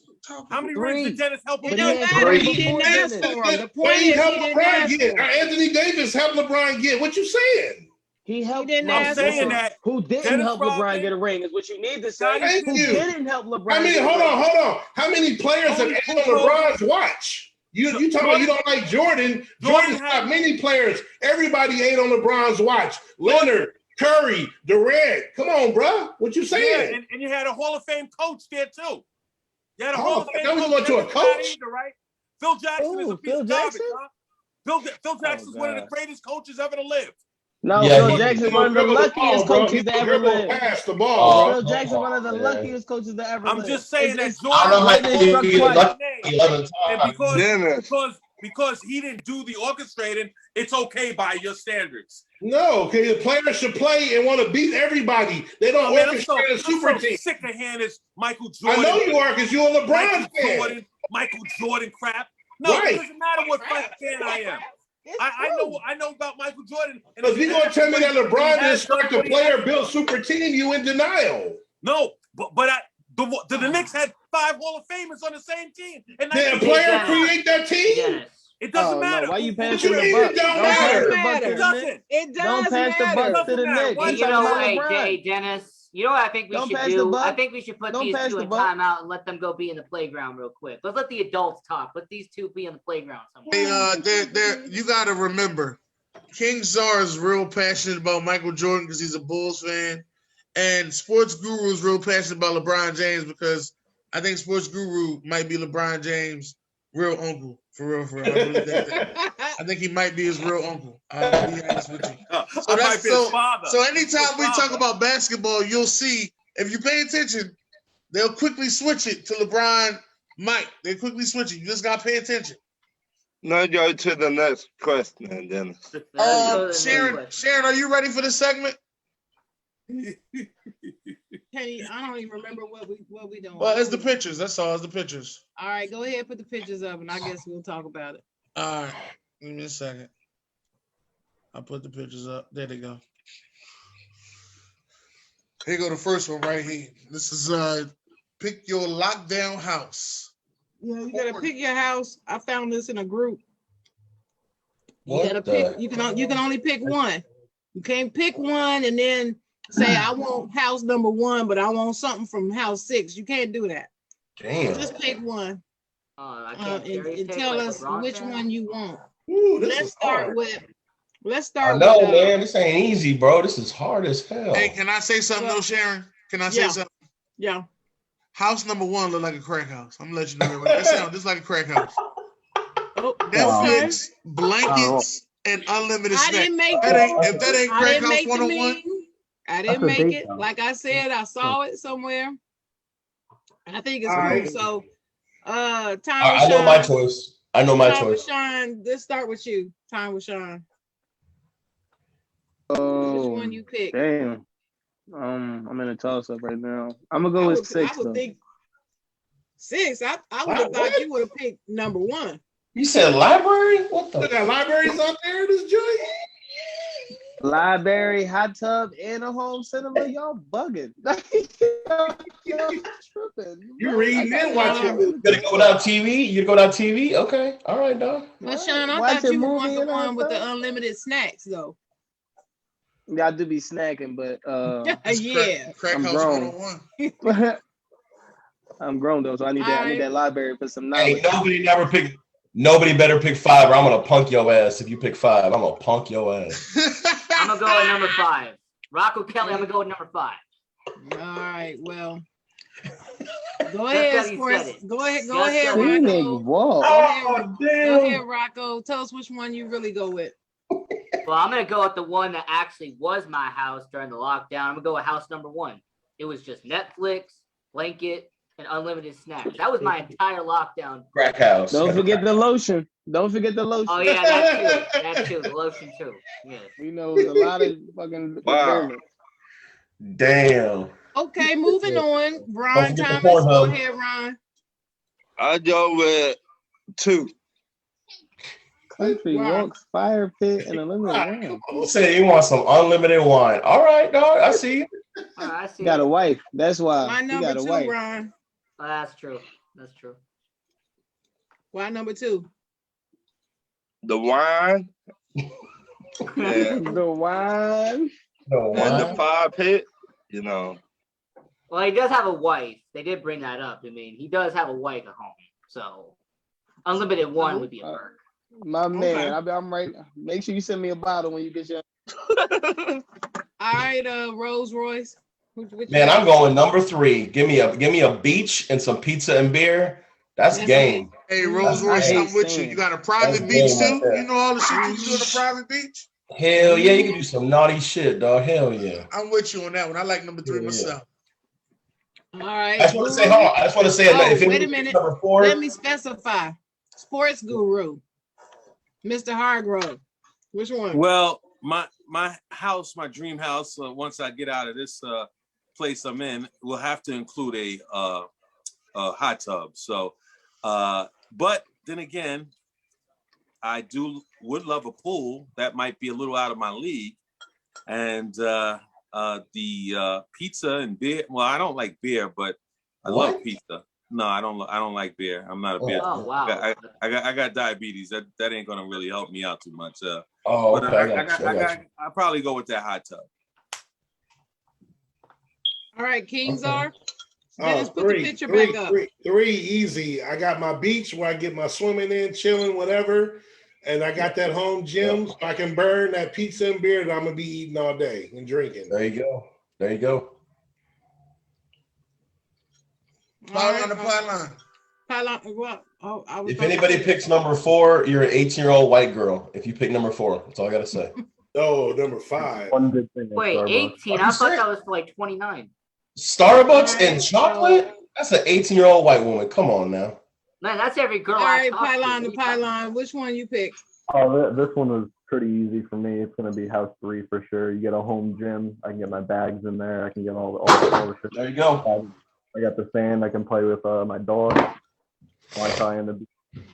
How many rings did Dennis help him get? He didn't ask for him. The point He is, helped he didn't LeBron ask get. for him. Anthony Davis helped LeBron get. What you saying? He helped. He didn't no, ask listen, for him. who didn't Dennis help Rodman. LeBron get a ring is what you need to say. Thank Who you. didn't help LeBron? I mean, hold on. How many players have Tony ate on Kukoc. LeBron's watch? You talking about you don't like Jordan? Jordan's got many players. Everybody ate on LeBron's watch. Leonard, Curry, Durant. Come on, bro. What you saying? Yeah, and you had a Hall of Fame coach there too. You had a Oh, Hall of Fame that was coach. going to a That's not coach? either, right? Phil Jackson is a piece Phil of garbage, Jackson? huh? Phil Jackson's one of the God. greatest coaches ever to live. No, Yeah, Phil Jackson, one of the luckiest coaches to ever live. Pass the ball, bro. Phil Jackson, one of the luckiest coaches to ever live. I'm just saying that It's- I don't know how Jordan you get lucky 11 and times. because he didn't do the orchestrating, it's okay by your standards. No, because the players should play and want to beat everybody. They don't Man, orchestrate a super team. sick of hearing this Michael I Jordan. know you are because you're a LeBron fan. Michael Jordan crap. No, Right. it doesn't matter what fan I am. I know about Michael Jordan. And If you're going to tell me that LeBron didn't start the what he player has built super team, you in denial. No, but the Knicks had 5 Hall of Famers on the same team. And Did a player create that team? It doesn't matter. Why you What passing you the mean buck? it don't Don't pass matter? the buck to It the doesn't. Knicks. It does Don't pass the matter. buck to the matter. Knicks. Why You You talking know, about hey, LeBron. Dennis, you know what I think we Don't should pass the do? buck. I think we should put Don't these pass two the in buck. timeout and let them go be in the playground real quick. Let's let the adults talk. Let these two be in the playground somewhere. Hey, you got to remember, King Czar is real passionate about Michael Jordan because he's a Bulls fan, and Sports Guru is real passionate about LeBron James because I think Sports Guru might be LeBron James' real uncle. For real. I really think that. I think he might be his real uncle. I'll be honest with you. So might be his father. So anytime we His talk father. about basketball, you'll see if you pay attention, they'll quickly switch it to LeBron Mike. They quickly switch it. You just gotta pay attention. Now go to the next question, Dennis. Sharon, are you ready for this segment? Kenny, I don't even remember what we doing. Well, it's the pictures. That's all. It's the pictures. All right, go ahead, put the pictures up, and I guess we'll talk about it. All right. Give me a second. I'll put the pictures up. There they go. Here go the first one right here. This is pick your lockdown house. Yeah, you gotta pick your house. I found this in a group. You What gotta the pick. You can only pick one. You can't pick one and then say I want house number 1, but I want something from house 6. You can't do that. Damn. Just pick one I can't and tell us which one you want. Ooh, this Let's is start hard. with. Let's I start know, with. man. This ain't easy, bro. This is hard as hell. Hey, can I say something though, Sharon? Can I say Yeah. something? Yeah. House number 1 look like a crack house. I'm gonna let you know that. Right? That sounds just like a crack house. Oh, Netflix, blankets, and unlimited I snacks. didn't make That it. ain't, if that ain't I crack didn't house make the 101. meme. I didn't That's a make date it. house. Like I said, I saw it somewhere. I think it's All cool. right. So, time I know my choice. I know my Time with choice. Sean. Let's start with you. Time with Sean. Which Oh, one you pick? damn. I'm in a toss up right now. I'm gonna I go with would, 6 I would though. think 6. I would have thought you would have picked number 1. You said library? What Look, the? got libraries out there in this joint. Library, hot tub, and a home cinema. Y'all bugging. Y'all tripping. You reading and watching You gonna go without TV? You gonna go without TV? Okay. All right, dog. But Sean, I Watch thought a you movie want the and all one with the that. unlimited snacks, though. Yeah, I do be snacking, but Yeah. Crack I'm house grown. 101. I'm grown though, so I need that library for some Hey, knowledge. nobody better pick 5 or I'm gonna punk your ass. If you pick 5, I'm gonna punk your ass. I'm gonna go with number 5. Rocco Kelly, I'm gonna go with number 5. All right. Well, go Just ahead, 'cause he Sports. said it. Go ahead, Just Rocco. Phoenix Wall. Go ahead, Rocco. Tell us which one you really go with. Well, I'm gonna go with the one that actually was my house during the lockdown. I'm gonna go with house number 1. It was just Netflix, blanket, and unlimited snacks. That was my entire lockdown. Crack house. Don't forget the lotion. Don't forget the lotion. Oh yeah, that too. The lotion too. Yeah. We know it was a lot of fucking Wow. experiments. Damn. Okay, moving on. Don't Ron forget the Thomas, go Pornhub. ahead, Ron. I go with 2. Country Wow. Walks, Fire Pit, and Unlimited Right, Wine. come on. Say you want some unlimited wine. All right, dog. I see you. All right, I see. Got a wife. That's why. My He number got a 2, wife. Ron. Oh, that's true. That's true. Why number 2? The wine and, The wine. No and the wine. fire pit, you know. Well, he does have a wife. They did bring that up. I mean, he does have a wife at home. So unlimited wine would be a perk. My man, Okay. I'm right. Make sure you send me a bottle when you get your. All right, Rolls Royce. Man, I'm going number 3. Give me a beach and some pizza and beer. That's game. Hey, Rolls Royce, hate I'm with you. sand. You got a private That's beach game right too? there. You know all the shit you can do on a private beach? Hell yeah, you can do some naughty shit, dog. Hell yeah. I'm with you on that one. I like number 3 Yeah. myself. All right. I just want to say, hold on. I just want to say, Oh, if wait a anybody picks minute. number 4, Let me specify. Sports Guru, Mr. Hargrove. Which one? Well, my house, my dream house, once I get out of this place I'm in, will have to include a hot tub. So, but then again, I would love a pool. That might be a little out of my league. And the pizza and beer. Well, I don't like beer, but I love pizza. No, I don't like beer. I'm not a beer. Oh wow. I got diabetes. That ain't gonna really help me out too much. oh, But okay. I'll probably go with that hot tub. All right, Kings are. Oh, Dennis, put the picture back up. Three, easy. I got my beach where I get my swimming in, chilling, whatever. And I got that home gym so I can burn that pizza and beer that I'm gonna be eating all day and drinking. There you go. There you go. Pile on the pylon. Pylon. What? Oh, I was. If anybody picks number 4, you're an 18-year-old white girl. If you pick number 4, that's all I gotta say. Oh, number 5. One good thing. at Wait, Starbucks. 18. I thought that was for like 29. Starbucks and chocolate? That's an 18-year-old white woman. Come on now. Man, that's every girl All I right, talk pylon to. to pylon. Which one you pick? Oh, this one was pretty easy for me. It's gonna be house 3 for sure. You get a home gym. I can get my bags in there. I can get all the shit. There you go. I got the sand. I can play with my dog. Wi-Fi in the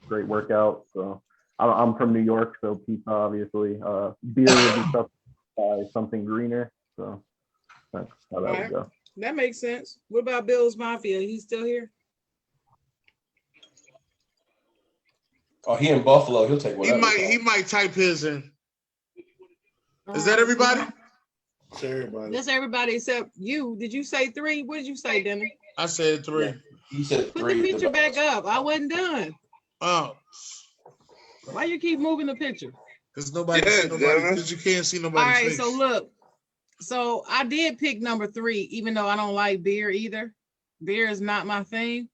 great workout. So I'm from New York, so pizza obviously. Beer would be something greener. So that's how that would go. That makes sense. What about Bill's Mafia? He's still here? Oh, he in Buffalo. He'll take whatever. He might type his in. Is that everybody? That's everybody. That's everybody except you. Did you say 3? What did you say, Dennis? I said 3. He said Put 3. the picture back up. I wasn't done. Oh. Why you keep moving the picture? Because nobody see nobody. Because you can't see nobody. All right, so look. So I did pick number 3, even though I don't like beer either. Beer is not my thing.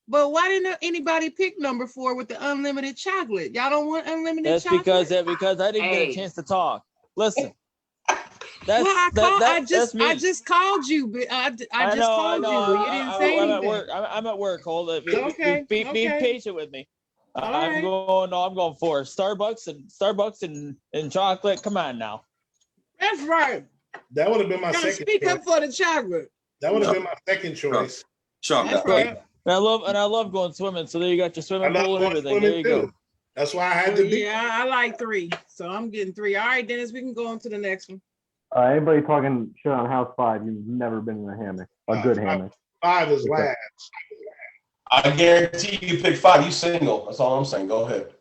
But why didn't anybody pick number 4 with the unlimited chocolate? Y'all don't want unlimited chocolate? Because I didn't get a chance to talk. Listen. I just called you. I just called you. You didn't say anything. I'm at work. I'm at work. Hold it. Okay. Be patient with me. I'm going for Starbucks and chocolate. Come on now. That's right. That would have been my Gotta second. speak up for the chocolate. That would have been my second choice. That's right. And I love going swimming. So there you got your swimming pool and everything. There you go. That's why I had to be. Yeah, I like 3. So I'm getting 3. All right, Dennis, we can go on to the next one. Anybody talking shit on house 5, you've never been in a hammock. A good hammock. 5 is last. I guarantee you pick 5. You single. That's all I'm saying. Go ahead.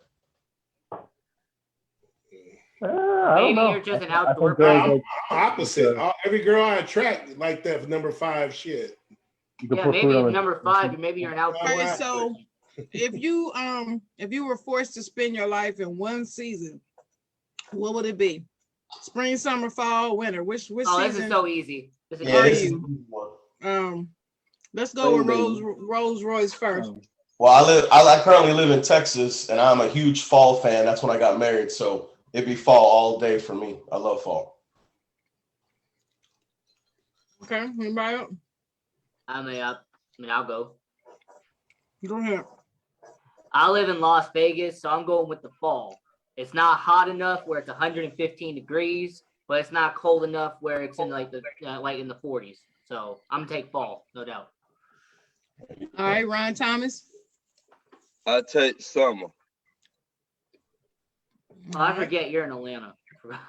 I don't Maybe know. you're just an outdoor I'm opposite. Every girl I attract like that for number 5 shit. Yeah, maybe number 5. Maybe you're an outdoor. All right, so if you were forced to spend your life in one season, what would it be? Spring, summer, fall, winter. Which season? This is so easy. This is Let's go with Rolls Royce first. Well, I currently live in Texas, and I'm a huge fall fan. That's when I got married, so it'd be fall all day for me. I love fall. Okay, anybody else? I'll go. Go ahead. I live in Las Vegas, so I'm going with the fall. It's not hot enough where it's 115 degrees, but it's not cold enough where it's in like the 40s. So I'm gonna take fall, no doubt. All right, Ron Thomas. I take summer. Oh, I forget you're in Atlanta.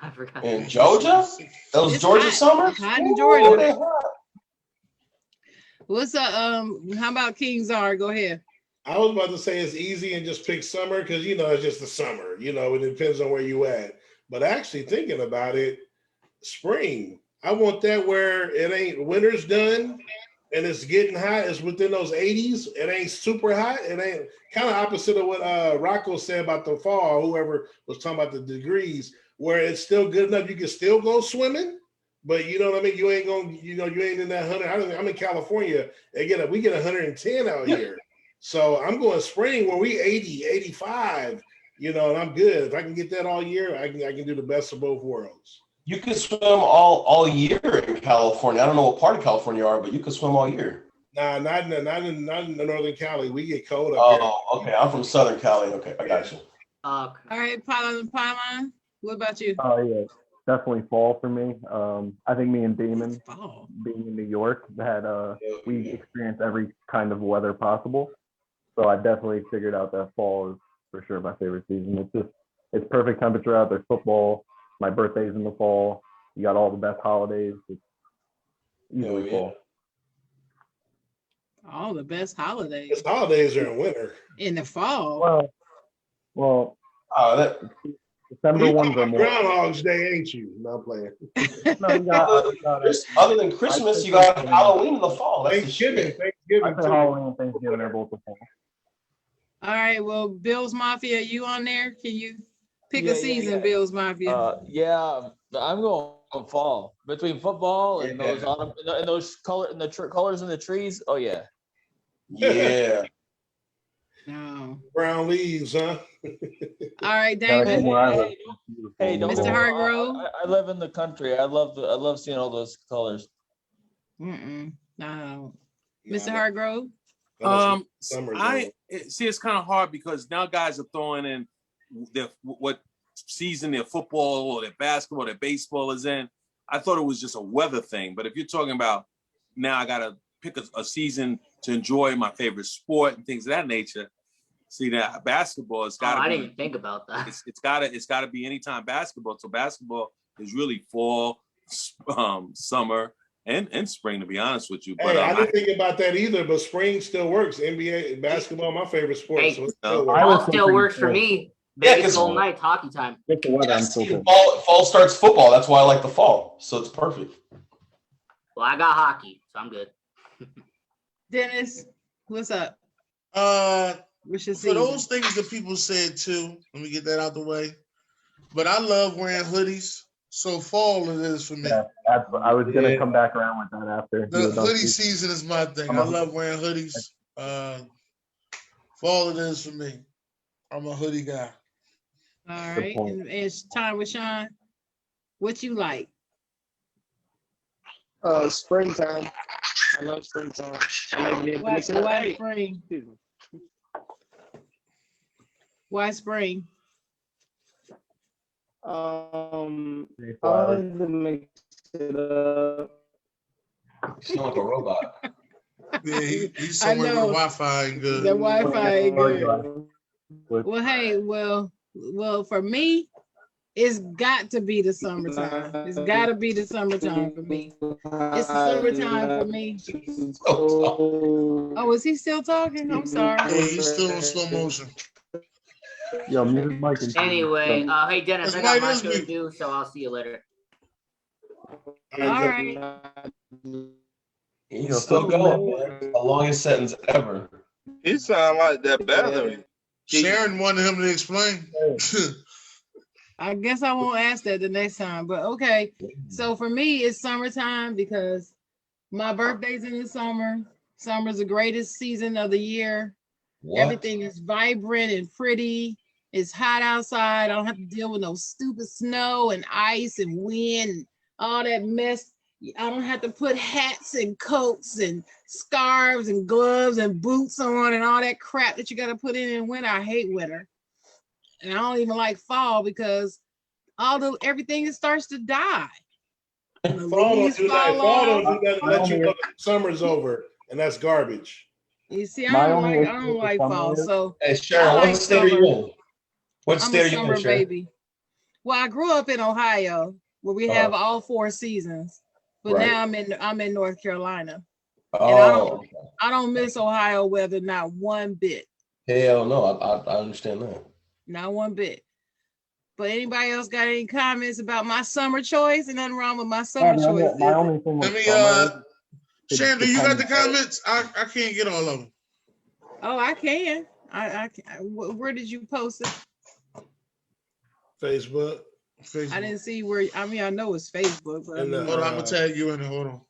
I forgot. In Georgia? That was It's Georgia hot. summer? It's hot in Ooh, Georgia. they hot. What's how about King Czar? Go ahead. I was about to say it's easy and just pick summer because it's just the summer. It depends on where you at. But actually thinking about it, spring. I want that where it ain't winter's done and it's getting hot. It's within those 80s. It ain't super hot. It ain't kind of opposite of what Rocco said about the fall. Whoever was talking about the degrees, where it's still good enough. You can still go swimming, but you know what I mean? You ain't going, you ain't in that 100. I'm in California. We get 110 out here. So I'm going spring where we 80, 85, and I'm good. If I can get that all year, I can do the best of both worlds. You could swim all year in California. I don't know what part of California you are, but you could swim all year. Nah, not in the Northern Cali. We get cold up here. Oh, okay. I'm from Southern Cali. Okay, I got you. All right, Pylon. What about you? Oh yeah, definitely fall for me. I think me and Damon, being in New York, we experienced every kind of weather possible. So I definitely figured out that fall is for sure my favorite season. It's perfect temperature out. There's football. My birthday's in the fall. You got all the best holidays. It's easily fall. All the best holidays. His holidays are in winter. In the fall. Well. December ones are more. Groundhog's Day, ain't you? Not playing. Other than Christmas, you got Halloween in the fall. That's Thanksgiving. Halloween and Thanksgiving are both the fall. All right. Well, Bills Mafia, you on there? Can you pick a season, Bills Mafia? Yeah, I'm going fall. Between football and those autumn and those colors in the trees. Oh yeah. Yeah. No. Brown leaves, huh? All right, David. Hey, Mr. Hargrove. I live in the country. I love seeing all those colors. No. Mr. Hargrove. It's kind of hard because now guys are throwing in what season their football or their basketball, their baseball is in. I thought it was just a weather thing, but if you're talking about now, I gotta pick a season to enjoy my favorite sport and things of that nature. See that basketball has got. I didn't even think about that. It's got to be anytime basketball. So basketball is really fall, summer, and spring. To be honest with you, but I didn't think about that either. But spring still works. NBA basketball, my favorite sport. Hey, so fall still works for me. Baseball night, hockey time. Fall starts football. That's why I like the fall. So it's perfect. Well, I got hockey, so I'm good. Dennis, what's up? For those things that people said too, let me get that out the way. But I love wearing hoodies, so fall it is for me. Yeah, I was gonna come back around with that after. The hoodie season is my thing. I love wearing hoodies. Fall it is for me. I'm a hoodie guy. All right, and it's time with Sean. What you like? Springtime. I love springtime. Why spring? Why spring? I like to mix it up. You sound like a robot. Yeah, he's somewhere where the Wi-Fi ain't good. The Wi-Fi ain't good. Well, hey, well, for me, it's got to be the summertime. It's got to be the summertime for me. It's the summertime for me. Oh, is he still talking? I'm sorry. Yeah, he's still in slow motion. Yo, music mic. Anyway, hey Dennis, I got my show to do, so I'll see you later. All right. He's still going, man. The longest sentence ever. He sound like that battery. Sharon wanted him to explain. I guess I won't ask that the next time, but okay. So for me, it's summertime because my birthday's in the summer. Summer's the greatest season of the year. What? Everything is vibrant and pretty. It's hot outside. I don't have to deal with no stupid snow and ice and wind and all that mess. I don't have to put hats and coats and scarves and gloves and boots on and all that crap that you got to put in winter. I hate winter. And I don't even like fall because everything starts to die. The Fall don't leaves do that. fall Fall don't off. do that to let you know that summer's over, and that's garbage. You see, My I only issue don't with the like summer fall. is- So Hey, I Sharon, like what state are you summer. in? What I'm state a are you in, summer Sharon? baby. Well, I grew up in Ohio where we have all 4 seasons, but Right. now I'm in North Carolina, and Oh, I don't miss Ohio weather not one bit, hell no. I understand that. not one bit. But anybody else got any comments about my summer choice? And nothing wrong with my summer choice. My only thing Let with me, summer is Shannon, do you got the depending- comments? I can't get all of them. Oh, I can. Where did you post it? Facebook. I didn't see where. I mean, I know it's Facebook, but I mean, Hold on, I'm gonna tag you in there. Hold on.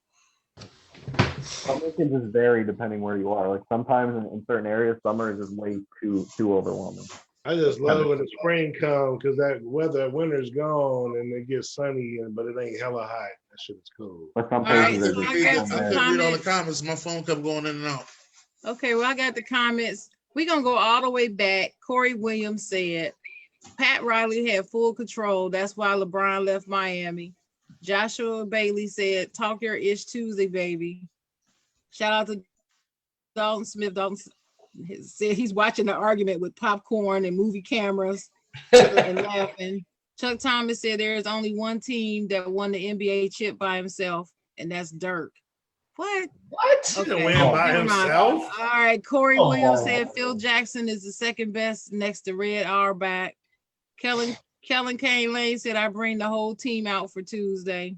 Summer can just vary depending where you are. Like sometimes in certain areas, summer is just way too overwhelming. I just love when the spring comes because that winter's gone and it gets sunny, but it ain't hella hot. That shit is cool. But some right, places so are I just got I some couldn't read all the comments. comments. My phone kept going in and out. Okay, well, I got the comments. We're gonna go all the way back. Corey Williams said Pat Riley had full control. That's why LeBron left Miami. Joshua Bailey said, talk your ish Tuesday, baby. Shout out to Dalton Smith. Dalton said he's watching the argument with popcorn and movie cameras and laughing. Chuck Thomas said there is only one team that won the NBA chip by himself, and that's Dirk. What? What? He didn't win by Never mind. himself. All right. Corey Oh, Williams wow. said Phil Jackson is the second best next to Red Auerbach. Kellen Kane Lane said I bring the whole team out for Tuesday.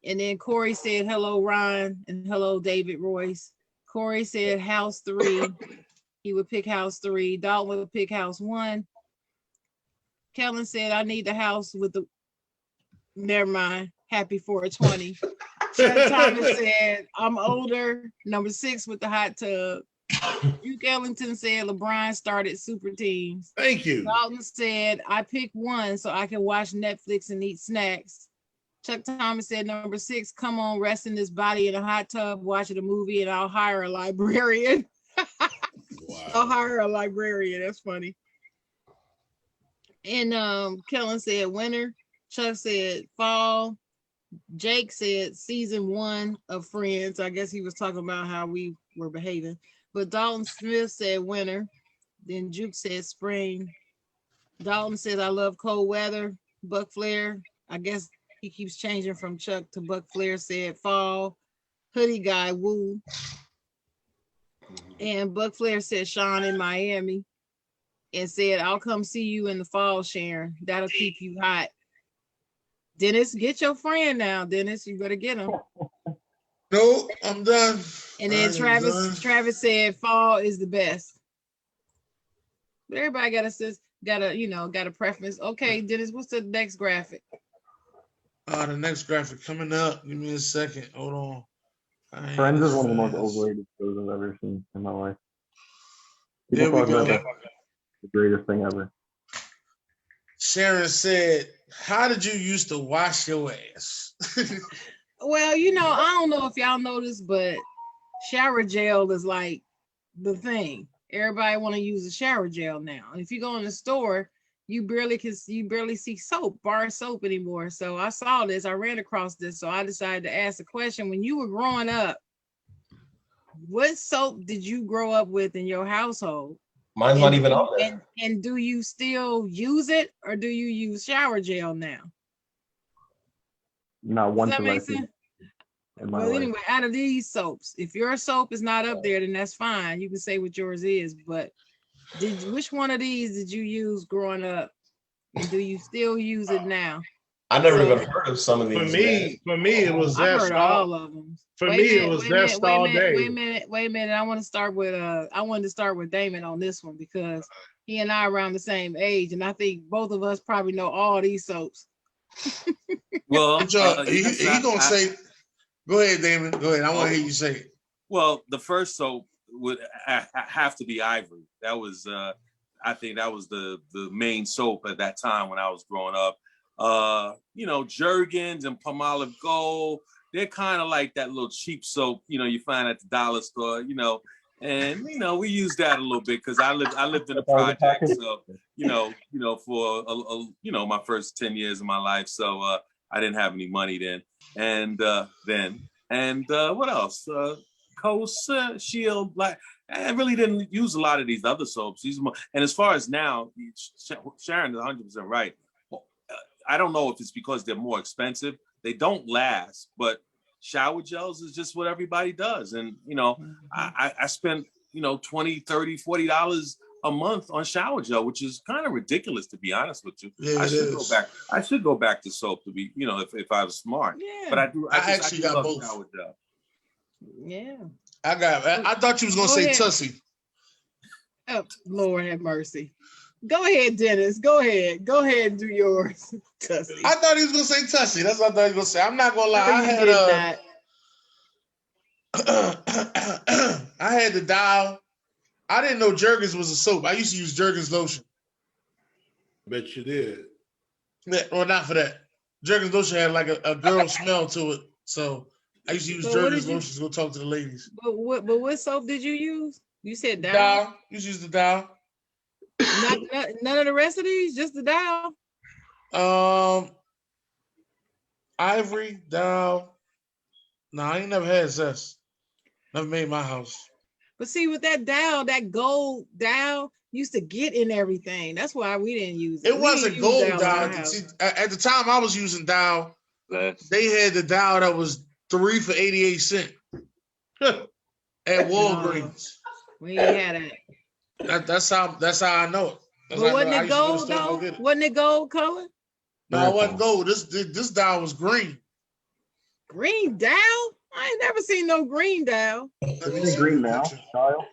And then Corey said hello, Ron, and hello, David Royce. Corey said house 3. He would pick house 3. Dalton would pick house 1. Kellen said I need the house with the. Never mind. Happy 420. Chuck Thomas said, I'm older, number 6 with the hot tub. Duke Ellington said LeBron started super teams. Thank you. Dalton said, I pick 1 so I can watch Netflix and eat snacks. Chuck Thomas said, number 6, come on, resting this body in a hot tub, watching a movie, and I'll hire a librarian. Wow. I'll hire a librarian. That's funny. And Kellen said winter. Chuck said fall. Jake said season 1 of Friends. I guess he was talking about how we were behaving. But Dalton Smith said winter. Then Juke said spring. Dalton said I love cold weather. Buck Flair, I guess he keeps changing from Chuck to Buck Flair, said fall. Hoodie guy woo. And Buck Flair said Sean in Miami. And said I'll come see you in the fall, Sharon. That'll keep you hot. Dennis, get your friend now. Dennis, you better get him. No, I'm done. And then Travis said fall is the best. But everybody got a preference. Okay, Dennis, what's the next graphic? The next graphic coming up. Give me a second. Hold on. Friends is one of the most overrated shows I've ever seen in my life. There we go. The greatest thing ever. Sharon said, how did you used to wash your ass? Well, I don't know if y'all noticed, but shower gel is like the thing. Everybody want to use a shower gel now. And if you go in the store, you barely see bar soap anymore. So I saw this, I ran across this, so I decided to ask the question. When you were growing up, what soap did you grow up with in your household? Mine's not even on there. And do you still use it, or do you use shower gel now? Not one. Does that make sense? Well, anyway, out of these soaps, if your soap is not up there, then that's fine. You can say what yours is. But which one of these did you use growing up? And do you still use it now? I never even heard of some of these. For me, it was I Zest heard all of them. For me, it was Zest all day. Wait a minute. I wanted to start with Damon on this one because he and I are around the same age, and I think both of us probably know all these soaps. Well, he gonna say. Go ahead, Damon. Go ahead. I want to hear you say it. Well, the first soap would have to be Ivory. That was, I think, that was the main soap at that time when I was growing up. Jergens and Palmolive Gold, they're kind of like that little cheap soap, you find at the dollar store. And we used that a little bit because I lived in a project, so for my first 10 years of my life, so I didn't have any money then, and what else? Coast, Shield, Black. I really didn't use a lot of these other soaps. And as far as now, Sharon is 100% right. I don't know if it's because they're more expensive. They don't last, but shower gels is just what everybody does. And, I spent, $20, $30, $40 a month on shower gel, which is kind of ridiculous, to be honest with you. Yeah, I should go back to soap to be, if I was smart. Yeah. But I do. I actually got both. Shower gel. Yeah. I thought you was gonna say Tussie. Oh, Lord have mercy. Go ahead, Dennis. Go ahead and do yours. Tussie. I thought he was gonna say Tussie. That's what I thought he was gonna say. I'm not gonna lie. I had the Dial. I didn't know Jergens was a soap. I used to use Jergens lotion. Bet you did. Yeah, well, not for that. Jergens lotion had like a girl smell to it, so I used to use Jergens lotion to go talk to the ladies. But what soap did you use? You said Dial. Dial. You use the Dial. None of the rest of these, just the Dial. Ivory, Dial. No, I ain't never had Zest. Never made my house. But see, with that Dial, that gold Dial used to get in everything. That's why we didn't use it. It wasn't gold Dial. See, at the time I was using Dial, they had the Dial that was 3 for 88 cents at Walgreens. We ain't had that. That's how I know it. But wasn't it gold though? Wasn't it gold color? No, it wasn't gold. This Dial was green. Green Dial? I ain't never seen no green Dial. Green now, Dial.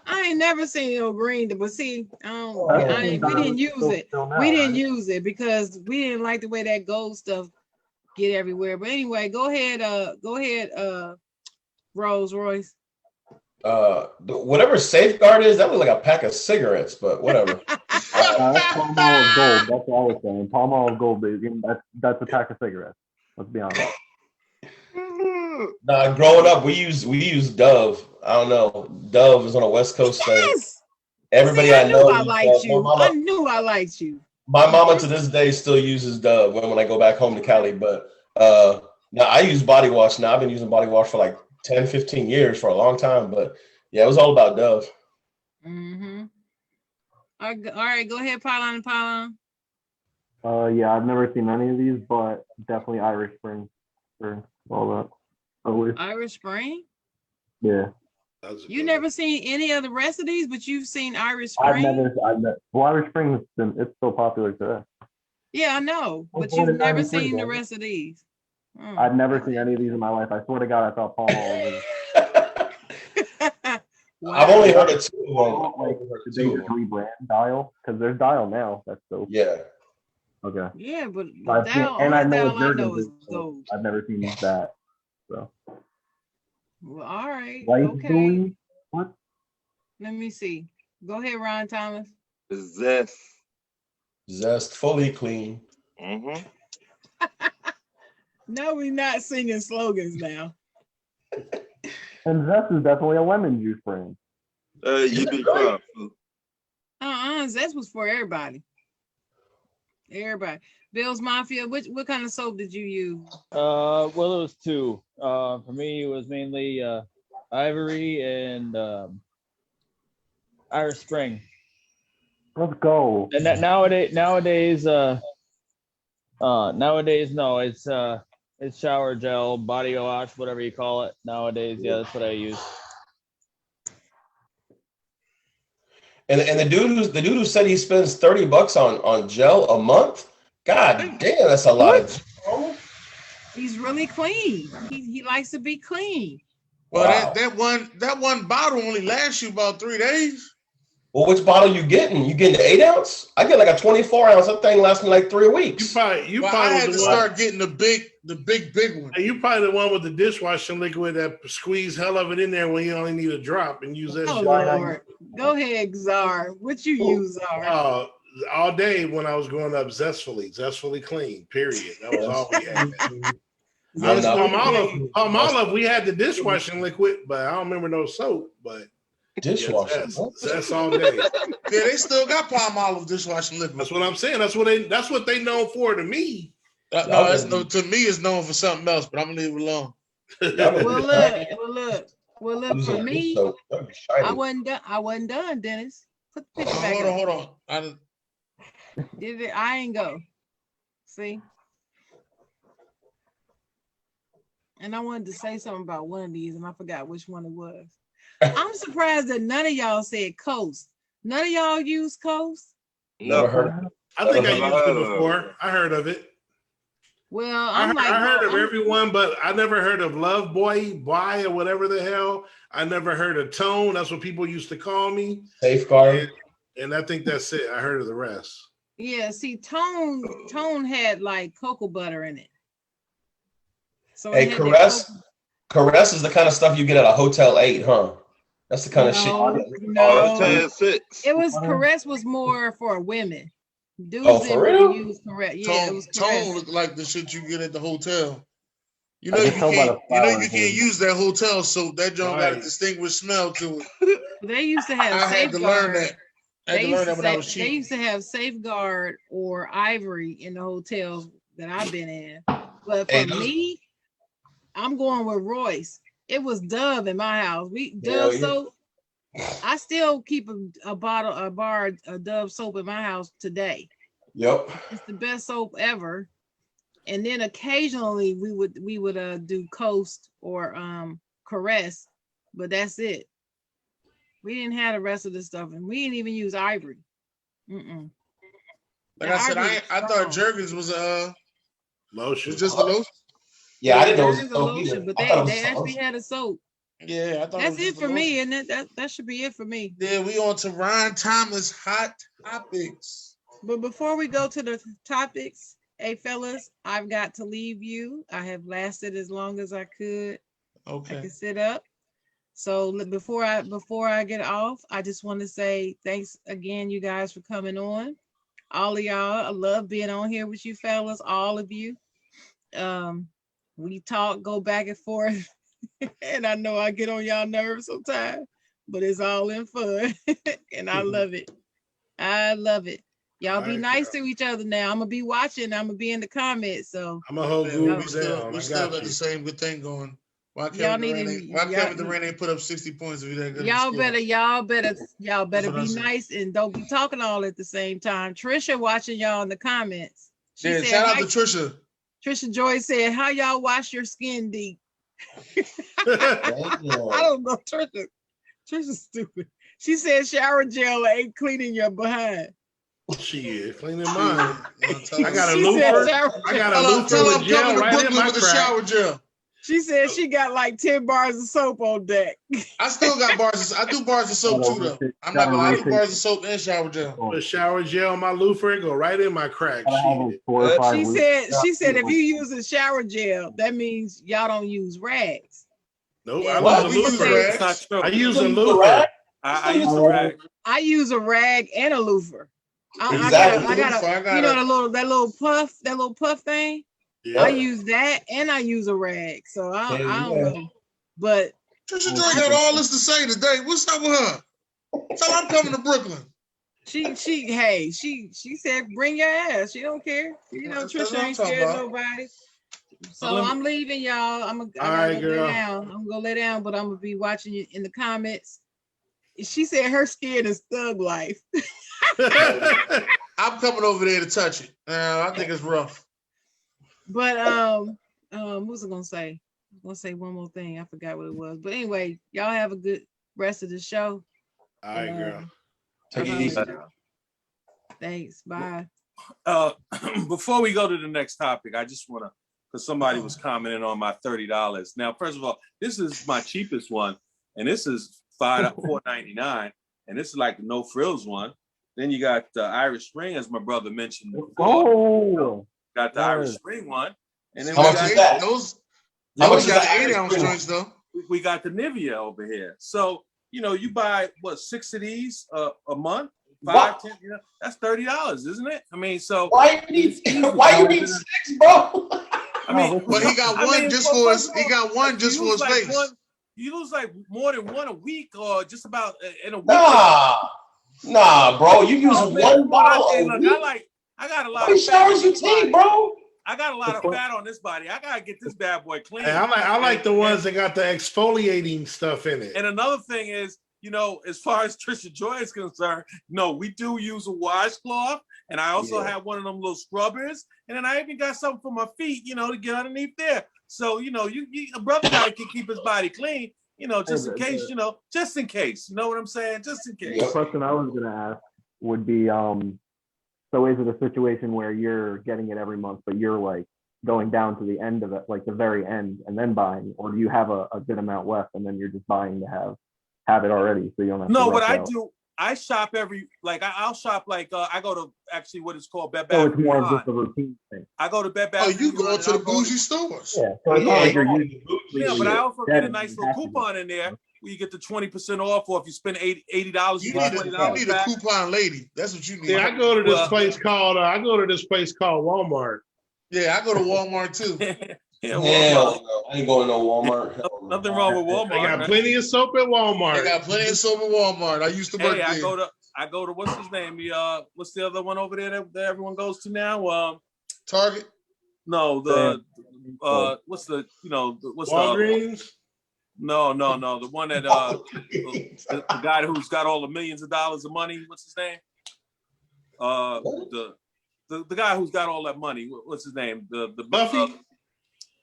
I ain't never seen no green, but see, we didn't use it. We didn't use it because we didn't like the way that gold stuff get everywhere. But anyway, go ahead, Rolls Royce. Whatever Safeguard is, that was like a pack of cigarettes, but whatever. That's Palm Olive Gold. That's all I was saying. Palm Olive Gold, baby. That's a pack of cigarettes. Let's be honest. Nah, growing up, we used Dove. I don't know. Dove is on a West Coast thing. Everybody I know. I liked you. I knew I liked you. My mama to this day still uses Dove when I go back home to Cali. But now I use body wash. Now I've been using body wash for like 10, 15 years for a long time. But yeah, it was all about Dove. Mm-hmm. All right, go ahead, Pylon. Yeah, I've never seen any of these, but definitely Irish Spring for all that. Always. Irish Spring? Yeah. You never seen any of the rest of these, but you've seen Irish Spring? Well, Irish Spring it's so popular today. Yeah, I know, but you've never seen the rest of these. I've never seen any of these in my life. I swear to God, I thought Palm Olive. Wow. I've only heard of two of them. Like, did they just rebrand Dial? Because there's Dial now. That's so. Yeah. Okay. Yeah, but Dial, and I know Dial is gold. I've never seen that. So. Well, all right. Light okay. blue? What? Let me see. Go ahead, Ron Thomas. Zest, fully clean. Mm-hmm. No, we're not singing slogans now. And Zest is definitely a lemon juice brand. You be fine. Zest was for everybody. Everybody. Bill's Mafia, what kind of soap did you use? Well, it was two. For me, it was mainly Ivory and Irish Spring. Let's go. And that nowadays, no, it's shower gel, body wash, whatever you call it. Nowadays, yeah, that's what I use. And the dude who said he spends $30 on gel a month. God damn, that's a lot. He's really clean. He likes to be clean. Well, wow. that one bottle only lasts you about 3 days. Well, which bottle you getting? You getting the 8 ounce? I get like a 24 ounce. That thing lasts me like 3 weeks. I had to start getting the big one. And you probably the one with the dishwashing liquid that squeeze hell of it in there when you only need a drop and use that. Oh Lord, go ahead, Czar. What you use, Czar? All day when I was growing up, zestfully clean. Period. That was all we had. I was That's Palm what Olive. Palm Olive, we had the dishwashing liquid, but I don't remember no soap. But Dishwasher. yes, that's all day. Yeah, they still got Palm Olive dishwashing liquid. That's what I'm saying. That's what they known for to me. No, to me it's known for something else, but I'm gonna leave it alone. Well, look. For me, I wasn't done, Dennis. Put the picture back up. Hold on. I ain't go. See? And I wanted to say something about one of these, and I forgot which one it was. I'm surprised that none of y'all said Coast. None of y'all use Coast? Never heard of it. I think I used it before. I heard of it. Well, I heard of everyone, but I never heard of Love Boy, or whatever the hell. I never heard of Tone. That's what people used to call me. Safeguard. And I think that's it. I heard of the rest. Yeah, see, Tone had like cocoa butter in it. So Hey, Caress is the kind of stuff you get at a Hotel 8, huh? That's the kind of shit. No, it was Caress was more for women. Dudes for real? use Caress. Yeah, it was Caress. Tone looked like the shit you get at the hotel. You know you can't use that hotel soap. That joint got a distinguished smell to it. They used to have I had to learn that. They used to have Safeguard or Ivory in the hotels that I've been in. But for me, I'm going with Royce. It was Dove in my house. Dove soap. I still keep a bar of Dove soap in my house today. Yep. It's the best soap ever. And then occasionally we would do Coast or Caress, but that's it. We didn't have the rest of the stuff, and we didn't even use Ivory. Like I said, I thought Jergens was lotion. It's just a lotion. Yeah, I didn't know it was a lotion, but they actually had a soap. Yeah, I thought that's it for me, isn't it? That should be it for me. Yeah, we on to Ryan Thomas hot topics. But before we go to the topics, hey fellas, I've got to leave you. I have lasted as long as I could. Okay. I can sit up. So before I get off, I just want to say thanks again, you guys, for coming on. All of y'all, I love being on here with you fellas, all of you. We talk, go back and forth, and I know I get on y'all nerves sometimes, but it's all in fun, and I love it. I love it. Y'all be nice to each other now. I'm gonna be watching. I'm gonna be in the comments. So I'm gonna hold Google down. We still got the same good thing going. Why Kevin Durant ain't put up 60 points if he that good? Y'all better be nice and don't be talking all at the same time. Trisha watching y'all in the comments. She said, shout out to Trisha. Trisha Joy said, "How y'all wash your skin deep?" I don't know, Trisha. Trisha's stupid. She said, "Shower gel ain't cleaning your behind." She is cleaning mine. I got a loofah. I got a loofah with gel right in my crack. Shower gel. She said she got like 10 bars of soap on deck. I still got bars. I do bars of soap too, though. I'm not gonna lie. I do bars of soap and shower gel. Put shower gel on my loofah, it go right in my crack. She said if you use a shower gel, that means y'all don't use rags. Nope, I use a loofah. That's not true. I use a loofah. I use a rag. I use a rag and a loofah. Exactly. I got you know that little puff thing. Yeah. I use that and I use a rag, so I don't know. But Trisha Joy got all this to say today. What's up with her? Tell her I'm coming to Brooklyn. She said bring your ass. She don't care. You know Trisha ain't scared of nobody. So I'm leaving y'all. I'm gonna lay down. I'm gonna lay down, but I'm gonna be watching you in the comments. She said her skin is thug life. I'm coming over there to touch it. I think it's rough. But what was I gonna say? I was gonna say one more thing. I forgot what it was. But anyway, y'all have a good rest of the show. All right, girl. Take it easy. Thanks. Bye. Before we go to the next topic, I just want to, because somebody was commenting on my $30. Now, first of all, this is my cheapest one, and this is $4.99, and this is like the no frills one. Then you got the Irish Spring, as my brother mentioned before. Got the Irish Spring one, and then how much is that? How much got 8-ounce joints though? We got the Nivea over here. So you buy 6 of these a month, 5, 10. That's $30, isn't it? I mean, so why you need 6, bro? I mean, But he got one just for his. He got one just for his face. You lose like more than one a week, or just about in a week. Nah, bro. You use one bottle a week. I got a lot How many showers you take, bro? I got a lot of fat on this body. I gotta get this bad boy clean. Hey, I like the ones that got the exfoliating stuff in it. And another thing is, you know, as far as Trisha Joy is concerned, no, we do use a washcloth, and I also have one of them little scrubbers, and then I even got something for my feet, you know, to get underneath there. So, you know, a brother guy can keep his body clean, you know, just in case, you know, just in case. You know what I'm saying? Just in case. The question I was gonna ask would be, so is it a situation where you're getting it every month, but you're like going down to the end of it, like the very end, and then buying, or do you have a good amount left and then you're just buying to have it already, so you don't have No, to what I out? do, I shop I'll shop like I go to actually what is called Bed Bath. So it's more of just a routine thing. I go to Bed Bath. Oh, you go to the bougie stores. Yeah, so it's not like you're using but I also get a nice little coupon in there where you get the 20% off, or if you spend $80, you need a coupon lady. That's what you need. Yeah, I go to this place called Walmart. Yeah, I go to Walmart too. Hell no. I ain't going to no Walmart. Nothing wrong with Walmart. They got plenty of soap at Walmart. They got plenty of soap at Walmart. I used to work there. I go to what's his name? What's the other one over there that everyone goes to now? Target. No, what's Walgreens? No, the one that the guy who's got all the millions of dollars of money. What's his name? The guy who's got all that money. What's his name? The Buffy.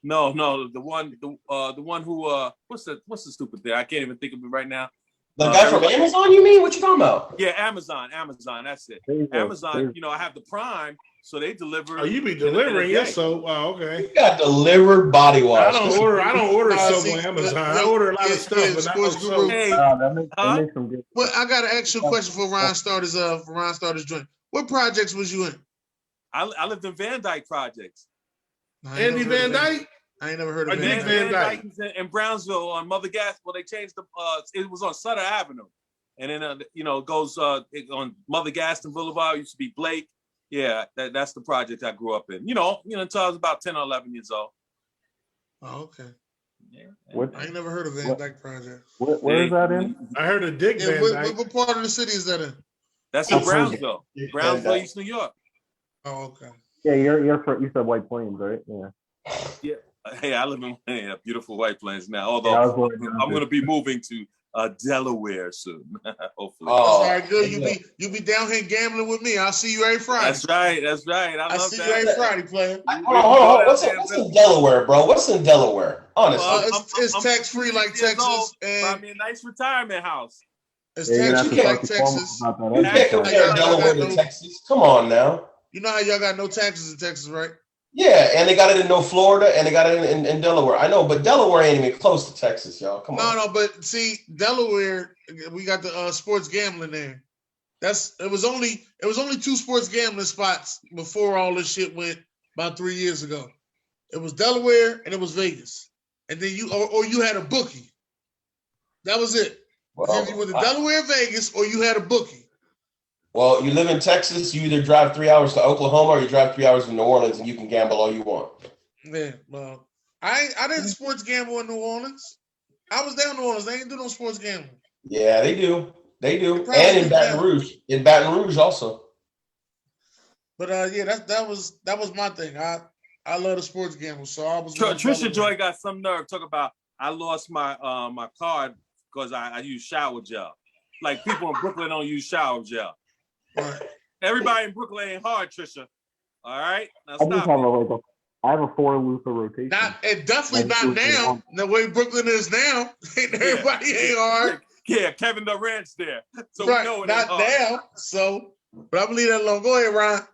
No, the one who what's the stupid thing? I can't even think of it right now. The guy from Amazon, you mean? What you talking about? Yeah, Amazon. That's it. Amazon. You know, I have the Prime, so they deliver. Oh, you be delivering your soap? Oh, okay. You got delivered body wash. I don't order soap on Amazon. I order a lot of stuff, but not no soap. That makes some good. Well, I got an actual question for Ron Starter's joint. What projects was you in? I lived in Van Dyke projects. Andy Van Dyke? I ain't never heard of Van Dyke. In Brownsville on Mother Gas. Well, they changed it was on Sutter Avenue. And then, you know, it goes on Mother Gaston Boulevard. It used to be Blake. Yeah, that's the project I grew up in. You know, until I was about 10 or 11 years old. Oh, okay. Yeah. I ain't never heard of Van Dyke project. Where is that in? I heard of Dick Van Dyke. What part of the city is that in? That's in Brownsville. Brownsville, East New York. Oh, okay. Yeah, you said White Plains, right? Yeah. Yeah. Hey, I live in beautiful White Plains now. Although I'm going to be moving to Delaware soon, hopefully. Oh, that's all right, good. You be down here gambling with me. I'll see you every Friday. That's right. I love see that. you every Friday, player. Hold on. What's in Delaware, bro? What's in Delaware? Honestly, it's tax free like Texas. Buy me a nice retirement house. It's tax free like Texas. You can't compare Delaware to Texas. Come on now. You know how y'all got no taxes in Texas, right? Yeah, and they got it in Florida, and they got it in Delaware. I know, but Delaware ain't even close to Texas, y'all. Come on. No, but see, Delaware, we got the sports gambling there. It was only 2 sports gambling spots before all this shit went about 3 years ago. It was Delaware and it was Vegas, and then you had a bookie. That was it. Well, you went to Delaware, Vegas, or you had a bookie. Well, you live in Texas, you either drive 3 hours to Oklahoma or you drive 3 hours to New Orleans, and you can gamble all you want. Yeah, well, I didn't sports gamble in New Orleans. I was down in New Orleans. They ain't do no sports gambling. Yeah, they do. And in Baton Rouge. In Baton Rouge also. But yeah, that was my thing. I love the sports gamble, so I was. Trisha Joy got some nerve. Talk about I lost my my card because I use shower gel. Like people in Brooklyn don't use shower gel. Right. Everybody in Brooklyn ain't hard, Trisha. All right, now I have a 4 Luther rotation. Definitely not now. The way Brooklyn is now, everybody ain't hard. Yeah, Kevin Durant's there, so right. We know it not now. So, but I'm gonna leave that alone. Go ahead, Ron.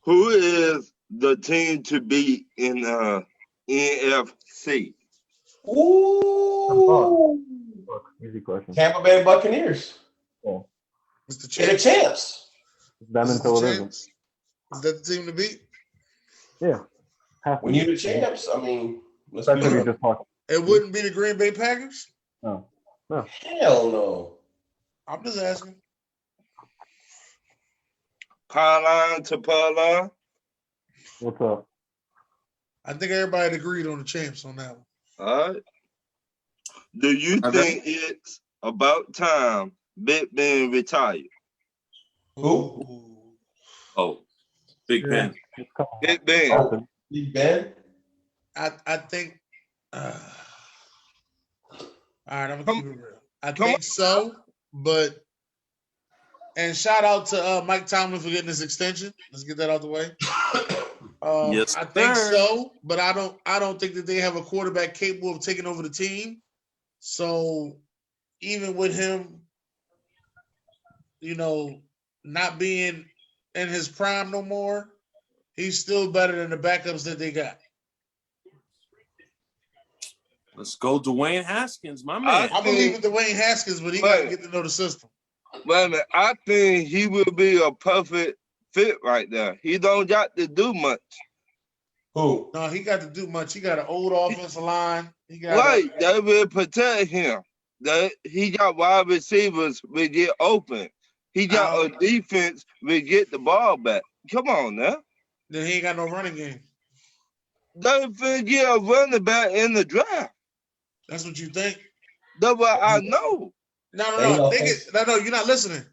Who is the team to beat in NFC? Ooh, easy question. Tampa Bay Buccaneers. Oh. Mr. They're the champs. Them until it isn't. Is that the team to beat? Yeah. When you're the champs, I mean, let's be honest. It wouldn't be the Green Bay Packers? No. Hell no. I'm just asking. Carline to Paula. What's up? I think everybody agreed on the champs on that one. All right. Do you think it's about time Big Ben retired? Who? Oh, Big Ben. Big Ben. Oh, Big Ben? I think. All right, I'm gonna keep it real. I think so, but and shout out to Mike Tomlin for getting this extension. Let's get that out the way. Yes, I think sir. so, but I don't think that they have a quarterback capable of taking over the team. So even with him, not being in his prime no more, he's still better than the backups that they got. Let's go, Dwayne Haskins, my man. I believe in Dwayne Haskins, but he got to get to know the system. Wait a minute. I think he will be a perfect fit right there. He don't got to do much. Who? No, he got to do much. He got an old offensive line. Right, they will protect him. He got wide receivers will get open. He got a defense will get the ball back. Come on now. Then he ain't got no running game. They will get a running back in the draft. That's what you think? That's what I know. No. You're not listening.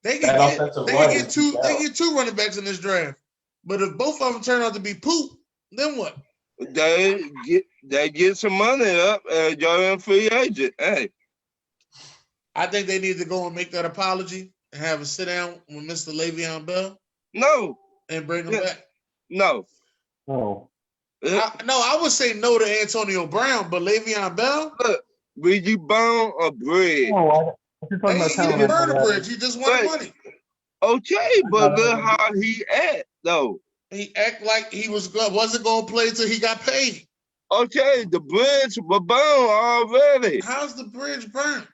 They can get two running backs in this draft. But if both of them turn out to be poop, then what? They get some money up and go in free agent. Hey. I think they need to go and make that apology and have a sit down with Mr. Le'Veon Bell. No. And bring him back. No. Oh. I would say no to Antonio Brown, but Le'Veon Bell. Look, will you burn a bridge? Oh, he didn't burn a bridge. He just wanted money. Okay, but look how he act though. He act like he wasn't going to play till he got paid. Okay, the bridge was burned already. How's the bridge burned?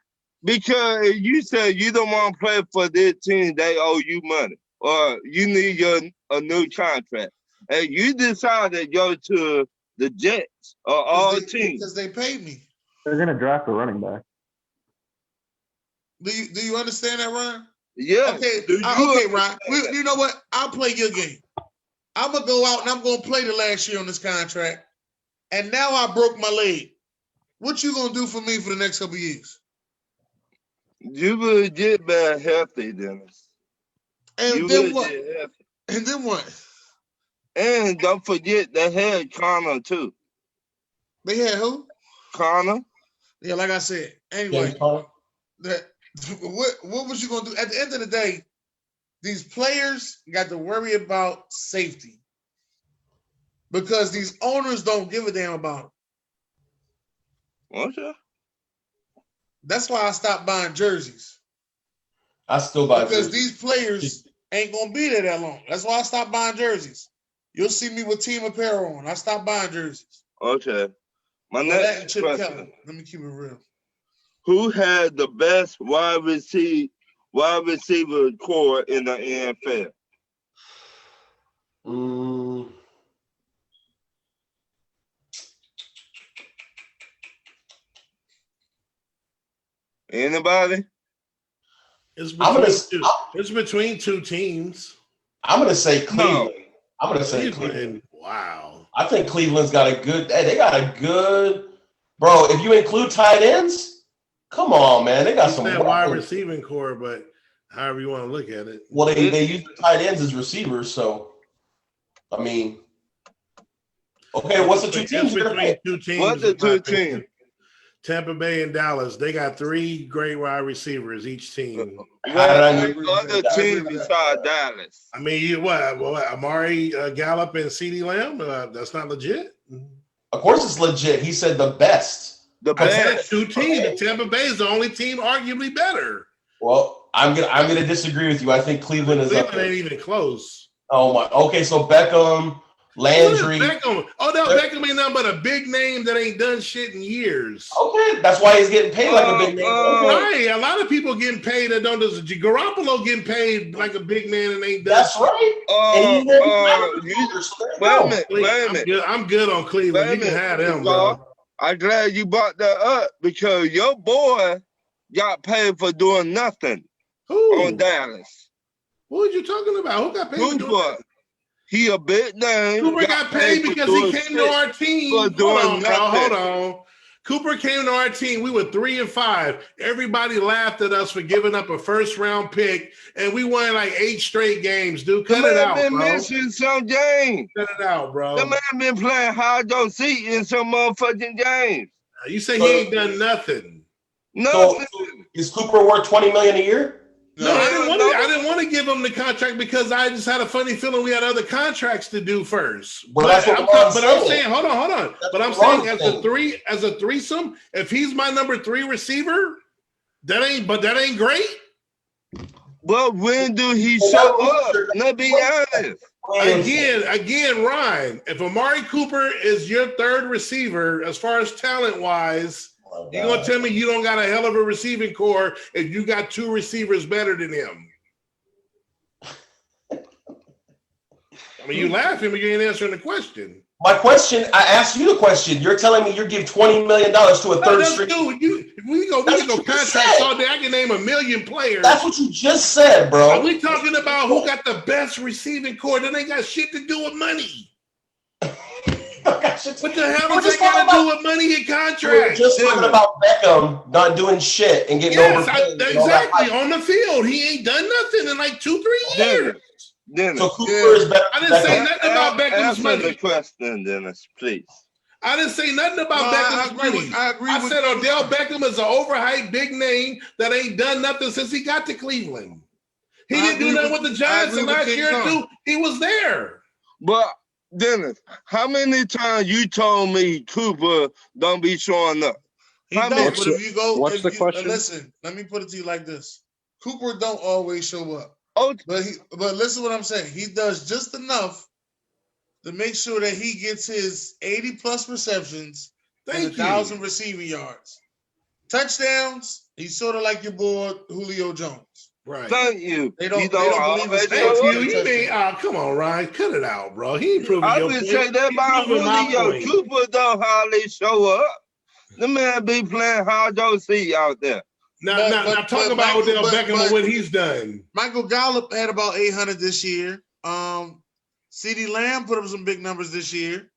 Because you said you don't want to play for this team, they owe you money, or you need a new contract, and you decided to go to the Jets or all teams because they paid me. They're gonna draft a running back. Do you understand that, Ryan? Yeah. Okay, Ryan. You know what? I'll play your game. I'm gonna go out and I'm gonna play the last year on this contract, and now I broke my leg. What you gonna do for me for the next couple of years? You will get back healthy, Dennis. And then what? And then what? And don't forget they had Connor too. They had who? Connor. Yeah, like I said. Anyway, what was you gonna do? At the end of the day, these players got to worry about safety because these owners don't give a damn about them. Okay. That's why I stopped buying jerseys. I still buy because jerseys. These players ain't gonna be there that long. That's why I stopped buying jerseys. You'll see me with team apparel on. I stopped buying jerseys. Okay. My next question. Let me keep it real. Who had the best wide receiver core in the NFL? Anybody? It's between two teams. I'm gonna say Cleveland. I'm gonna say Cleveland. Wow. I think Cleveland's got a good. They got a good. Bro, if you include tight ends, come on, man. They got some wide receiving core, but however you want to look at it. Well, they use the tight ends as receivers, so I mean, okay. What's the two teams? What's the two teams? Tampa Bay and Dallas. They got three great wide receivers each team. Other team besides Dallas. I mean, what Amari Gallup and CeeDee Lamb? That's not legit. Of course, it's legit. He said the best. The best. Two teams. Okay. Tampa Bay is the only team arguably better. Well, I'm gonna disagree with you. I think Cleveland is up there. Ain't even close. Oh my. Okay, so Beckham, Landry. Beckham? Oh no, Beckham ain't nothing but a big name that ain't done shit in years. Okay, that's why he's getting paid like a big name. Right, a lot of people getting paid that don't. Garoppolo getting paid like a big man and ain't done. That's shit. right. Wait a minute. I'm good on Cleveland. You can have them, bro. I'm glad you brought that up because your boy got paid for doing nothing. Who? On Dallas. What are you talking about? Who got paid for doing nothing? He a big name. Cooper got paid because he came to our team. For Hold doing on, bro. nothing. Hold on. Cooper came to our team. We were 3-5. Everybody laughed at us for giving up a first-round pick, and we won like 8 straight games, dude. Cut it out, been bro. missing some games. Cut it out, bro. The man been playing hard on seat in some motherfucking games. You say he ain't done nothing. Nothing. So is Cooper worth $20 million a year? No, I didn't want to give him the contract because I just had a funny feeling we had other contracts to do first. Well, that's what I'm saying, hold on. But I'm saying as a threesome, if he's my number 3 receiver, that ain't great. But when do he show up? Let's be honest. Again, Ryan, if Amari Cooper is your 3rd receiver as far as talent wise, you're gonna tell me you don't got a hell of a receiving core if you got 2 receivers better than him? I mean, you laughing, but you ain't answering the question. My question, I asked you the question. You're telling me you give $20 million to a third string. We can go contracts all day. I can name 1 million players. That's what you just said, bro. Are we talking about who got the best receiving core? That ain't got shit to do with money. What the hell does that got to do with money and contracts? We're just talking about Beckham not doing shit and getting overpaid. Exactly. On the field, he ain't done nothing in like 2-3 years. Dennis. So Cooper is better. I didn't say nothing about Beckham's money. Answer the question, Dennis, please. I didn't say nothing about Beckham's money. I said Odell Beckham is an overhyped big name that ain't done nothing since he got to Cleveland. He didn't do nothing with the Giants, and last year too, he was there. But Dennis, how many times you told me Cooper don't be showing up? He don't, but if you go, what's the question? Listen, let me put it to you like this: Cooper don't always show up. Oh, but listen what I'm saying. He does just enough to make sure that he gets his 80+ receptions and 1,000 receiving yards. Touchdowns, he's sort of like your boy Julio Jones. Right. Thank you. They don't believe his Thank you. You mean, come on, Ryan. Cut it out, bro. He ain't proving your point. I would say that about Julio. Cooper don't hardly show up. The man be playing hard on seat out there. Now talk about Odell Beckham and what he's done. Michael Gallup had about 800 this year. CeeDee Lamb put up some big numbers this year.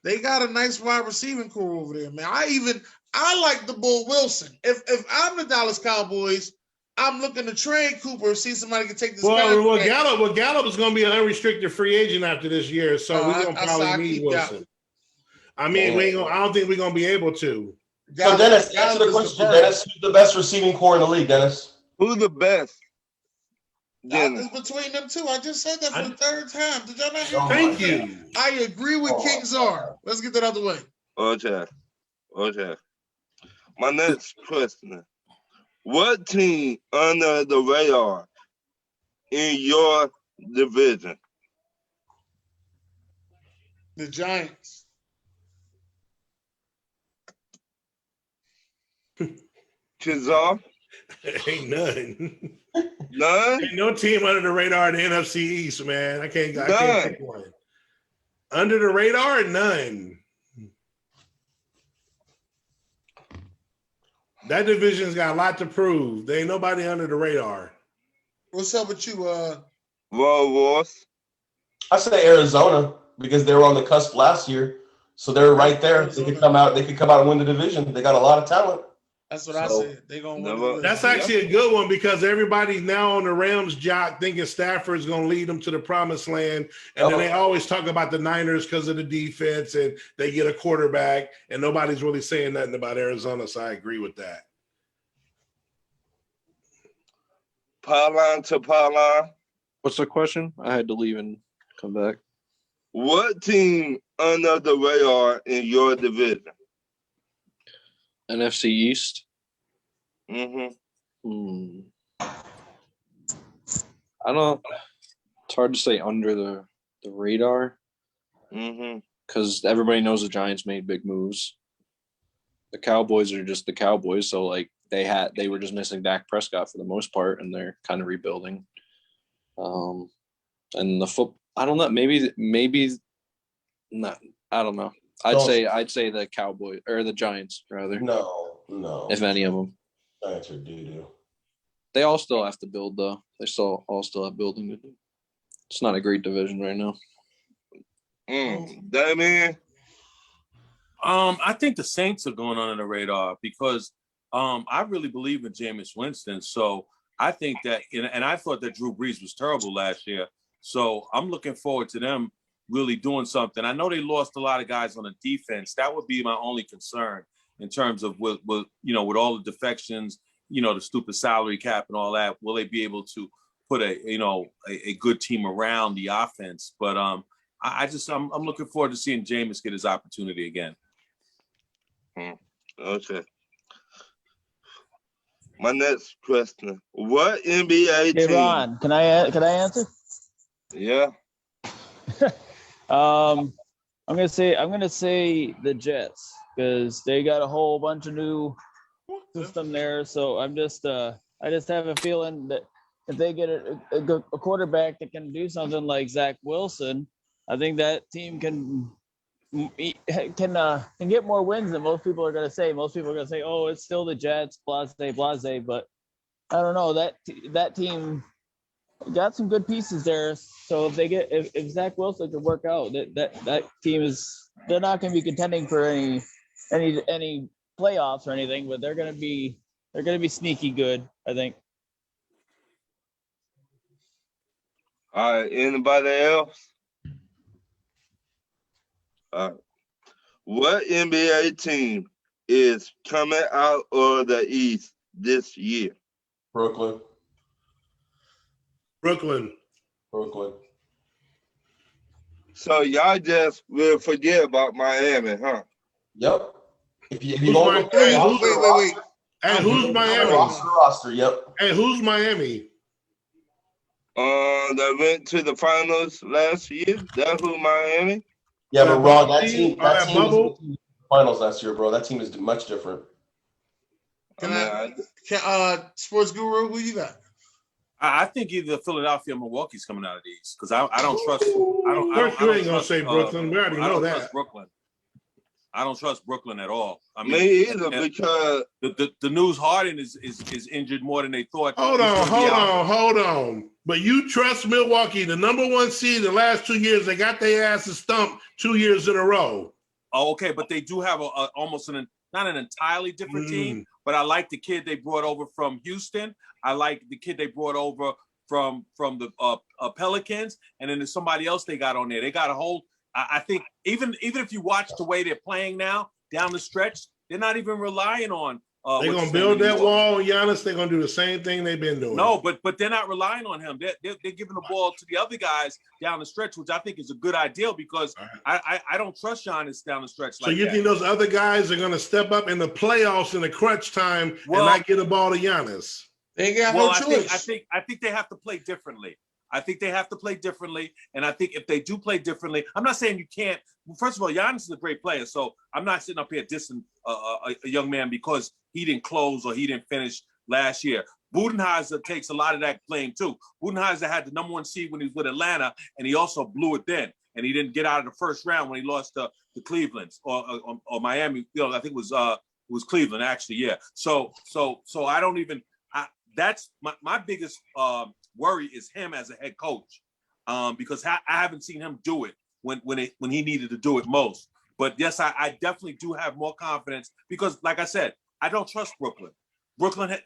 They got a nice wide receiving core over there, man. I like the Bull Wilson. If I'm the Dallas Cowboys, I'm looking to trade Cooper, see somebody can take this. Well, Gallup is going to be an unrestricted free agent after this year, so we're going to probably need Wilson. Gallup. I mean, I don't think we're going to be able to. So Dennis, answer the question, Dennis. Who's the best receiving core in the league, Dennis? Who's the best? It's between them two. I just said that for the 3rd time. Did y'all not hear? Thank you. I agree with King Czar. Let's get that out of the way. Okay. My next question: what team under the radar in your division? The Giants. Kizar? Ain't none. None? Ain't no team under the radar in the NFC East, man. I can't pick one. Under the radar, none. That division's got a lot to prove. There ain't nobody under the radar. What's up with you, Ross? I say Arizona because they were on the cusp last year, so they're right there. They could come out. They could come out and win the division. They got a lot of talent. That's what I said. They're gonna win. That's actually a good one because everybody's now on the Rams jock thinking Stafford's gonna lead them to the promised land. And then they always talk about the Niners because of the defense and they get a quarterback, and nobody's really saying nothing about Arizona. So I agree with that. Pylon to pylon. What's the question? I had to leave and come back. What team under the radar in your division? NFC East. Mm-hmm. I don't. It's hard to say under the radar. Mm-hmm. Because everybody knows the Giants made big moves. The Cowboys are just the Cowboys, so like they were just missing Dak Prescott for the most part, and they're kind of rebuilding. And I don't know. Maybe not. I don't know. I'd say the Cowboys or the Giants rather. No. If any of them. Giants are doo-doo. They all still have to build though. They all still have building to do. It's not a great division right now. Damien? I think the Saints are going under the radar because I really believe in Jameis Winston. So I think that, and I thought that Drew Brees was terrible last year. So I'm looking forward to them really doing something. I know they lost a lot of guys on the defense. That would be my only concern in terms of with all the defections, the stupid salary cap and all that. Will they be able to put a good team around the offense? But I'm looking forward to seeing Jameis get his opportunity again. Okay. My next question: what NBA Hey team? Ron, can I answer? Yeah. I'm gonna say the Jets because they got a whole bunch of new system there. So I just have a feeling that if they get a quarterback that can do something like Zach Wilson, I think that team can get more wins than most people are going to say. Most people are going to say, "Oh, it's still the Jets, blase, blase." But I don't know, that team got some good pieces there. So if Zach Wilson can work out, that team they're not going to be contending for any playoffs or anything, but they're going to be sneaky good, I think. All right. Anybody else? All right. What NBA team is coming out of the East this year? Brooklyn. So y'all just will forget about Miami, huh? Yep. If you Who's don't look at the roster, Wait. Hey, who's Miami? roster, yep. Hey, who's Miami? That went to the finals last year. That's who Miami. Yeah, but Ron, that team team was bubble? in the finals last year, bro. That team is much different. Sports Guru, who you got? I think either Philadelphia or Milwaukee's coming out of these because I don't trust. Of course, you ain't gonna say Brooklyn. We already know that. Brooklyn. I don't trust Brooklyn at all. I mean, Me either, because the news Harden is injured more than they thought. Hold on. But you trust Milwaukee, the number one seed the last 2 years. They got their asses stumped 2 years in a row. Oh, okay, but they do have almost not an entirely different team. But I like the kid they brought over from Houston. I like the kid they brought over from the Pelicans, and then there's somebody else they got on there. They got a whole. I think even if you watch the way they're playing now down the stretch, they're not even relying on. They're gonna build that wall, Giannis. They're gonna do the same thing they've been doing. No, but they're not relying on him. They're giving the ball to the other guys down the stretch, which I think is a good idea because I don't trust Giannis down the stretch. So you think those other guys are gonna step up in the playoffs in the crunch time and not get the ball to Giannis? They got no choice. I think they have to play differently. I think they have to play differently, and I think if they do play differently, I'm not saying you can't. First of all, Giannis is a great player, so I'm not sitting up here dissing a young man because he didn't close or he didn't finish last year. Budenholzer takes a lot of that blame too. Budenholzer had the number one seed when he was with Atlanta, and he also blew it then, and he didn't get out of the first round when he lost to Cleveland or Miami. I think it was Cleveland actually. Yeah. So I don't even. That's my biggest worry is him as a head coach, because I haven't seen him do it when he needed to do it most. But yes, I definitely do have more confidence because, like I said, I don't trust Brooklyn. Brooklyn,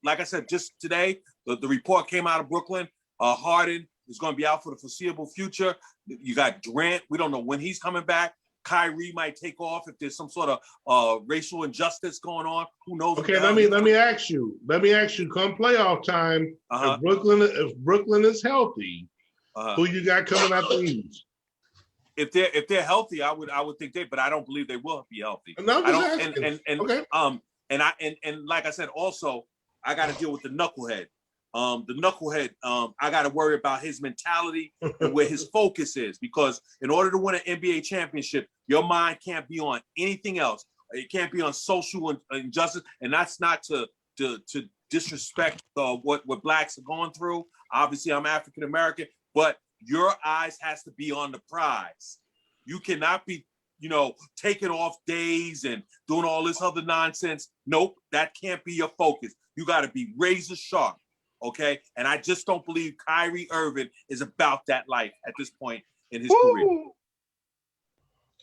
like I said, just today, the report came out of Brooklyn. Harden is going to be out for the foreseeable future. You got Durant. We don't know when he's coming back. Kyrie might take off if there's some sort of racial injustice going on. Who knows? Okay, let me ask you. Come playoff time, if Brooklyn is healthy, who you got coming out the East? If they're healthy, I would think but I don't believe they will be healthy. No, I don't. Okay. And like I said, also I got to deal with the knucklehead. I got to worry about his mentality and where his focus is, because in order to win an NBA championship, your mind can't be on anything else. It can't be on social injustice, and that's not to disrespect what blacks are going through. Obviously, I'm African American, but your eyes has to be on the prize. You cannot be, taking off days and doing all this other nonsense. Nope, that can't be your focus. You got to be razor sharp. Okay, and I just don't believe Kyrie Irving is about that life at this point in his career.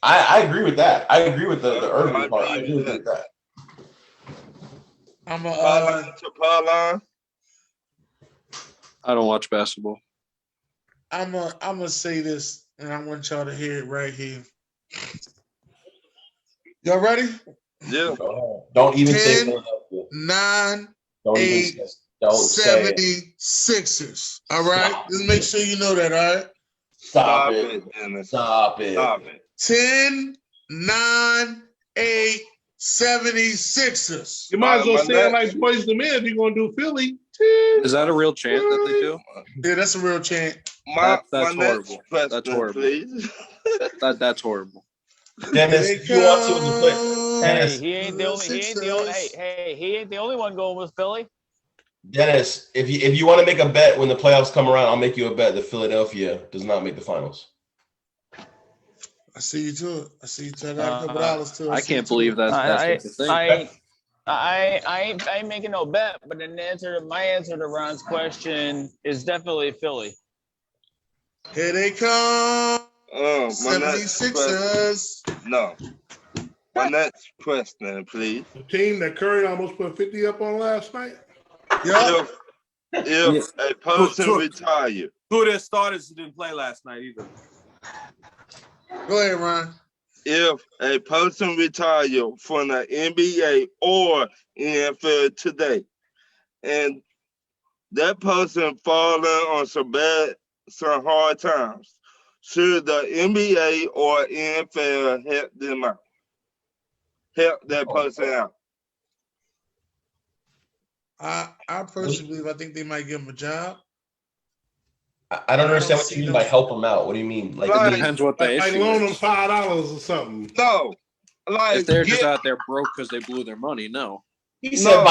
I agree with that. I agree with the Irving part. I do agree with that. I'm Paulon. I don't watch basketball. I'm gonna say this, and I want y'all to hear it right here. Y'all ready? Yeah. Don't even 10, say Philadelphia. 9, Don't 8, even don't say it. 76ers. All right, just make sure you know that. All right. Stop it. Stop it. Stop it. 10, 9, 8, 76ers. You might as well say it like Boys to Men if you're gonna do Philly. Is that a real chant that they do? Yeah, that's a real chant. That's horrible. That's horrible. Please. That's horrible. Dennis, if you want to play. Dennis, He ain't the only one going with Philly. Dennis, if you want to make a bet when the playoffs come around, I'll make you a bet that Philadelphia does not make the finals. I see you to it. I see you to it. I got a couple dollars too. I can't believe that's what the thing. I ain't making no bet, but my answer to Ron's question is definitely Philly. Here they come. 76ers. No. My next question, please. The team that Curry almost put 50 up on last night. Yep. If a person retire. Two of their starters didn't play last night either. Go ahead, Ron. If a person retire from the NBA or NFL today, and that person falling on some hard times, should the NBA or NFL help them out? Help that person out? I personally believe I think they might give him a job. I don't understand what you mean by help them out. What do you mean? Like, it depends what the issue loan is. them $5 or something. No. Like, if they're just out there broke because they blew their money, no. He said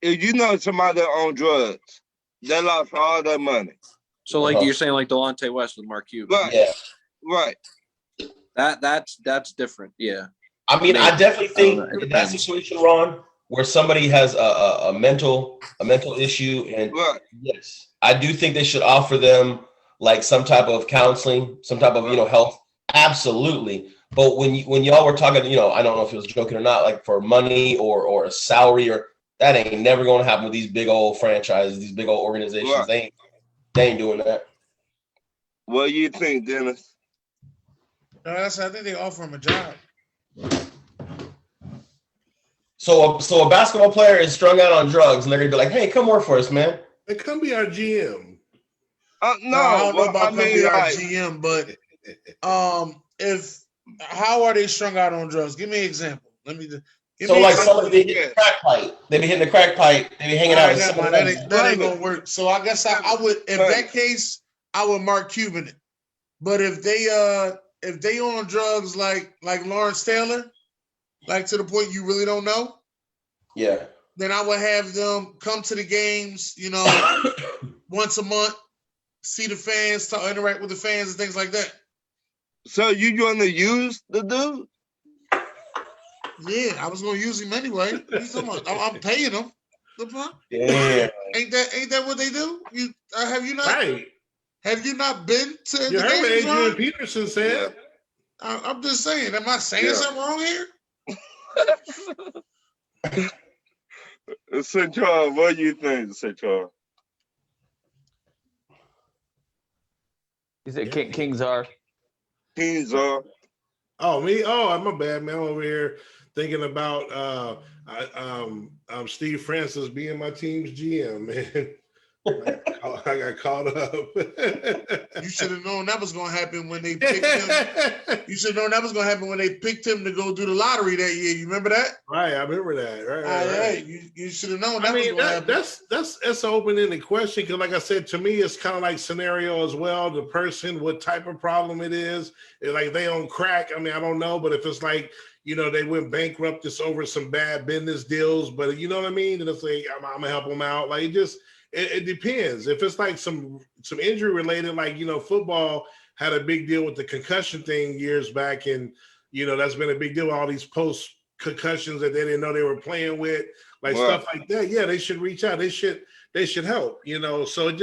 if you know somebody on drugs, they lost all their money. So like you're saying like Delonte West with Mark Cuban. Right. Yeah. Right. That's different. Yeah. I mean, I definitely think in that situation, Ron, where somebody has a mental issue, and yes, I do think they should offer them like some type of counseling, some type of health. Absolutely. But when y'all were talking, I don't know if it was joking or not, like for money or a salary, or that ain't never going to happen with these big old franchises, these big old organizations. Right. They ain't doing that. What do you think, Dennis? No, I think they offer him a job. So a basketball player is strung out on drugs, and they're gonna be like, "Hey, come work for us, man." Hey, come be our GM. No, I don't know about come be our GM, but how are they strung out on drugs? Give me an example. Somebody they hit the crack pipe. They be hitting the crack pipe. They be hanging out. That ain't gonna work. So I guess I would, in that case, I would Mark Cuban it. But if they on drugs like Lawrence Taylor, like to the point you really don't know, yeah, then I would have them come to the games, once a month, see the fans, interact with the fans and things like that. So you gonna use the dude? Yeah, I was gonna use him anyway. I'm paying him. Yeah. Ain't that what they do? Have you not? Right. Have you not been to you the heard what games? Adrian Peterson said. I'm just saying. Am I saying something wrong here? St. Charles, what do you think, St. Charles? He said Kings are. Kings are. Oh, me? Oh, my bad, man. I'm over here thinking about Steve Francis being my team's GM, man. I got caught up. You should have known that was going to happen when they picked him. You should have known that was going to happen when they picked him to go do the lottery that year. You remember that? Right, I remember that. Right. You should have known that was going to happen. That's an open-ended question because, like I said, to me, it's kind of like scenario as well. The person, what type of problem it is. Like they on crack. I mean, I don't know, but if it's like, they went bankrupt just over some bad business deals, but you know what I mean? And it's like, I'm going to help them out. Like, it depends. If it's like some injury related, like, football had a big deal with the concussion thing years back. And, that's been a big deal. All these post concussions that they didn't know they were playing with, like stuff like that. Yeah, they should reach out. They should help. So it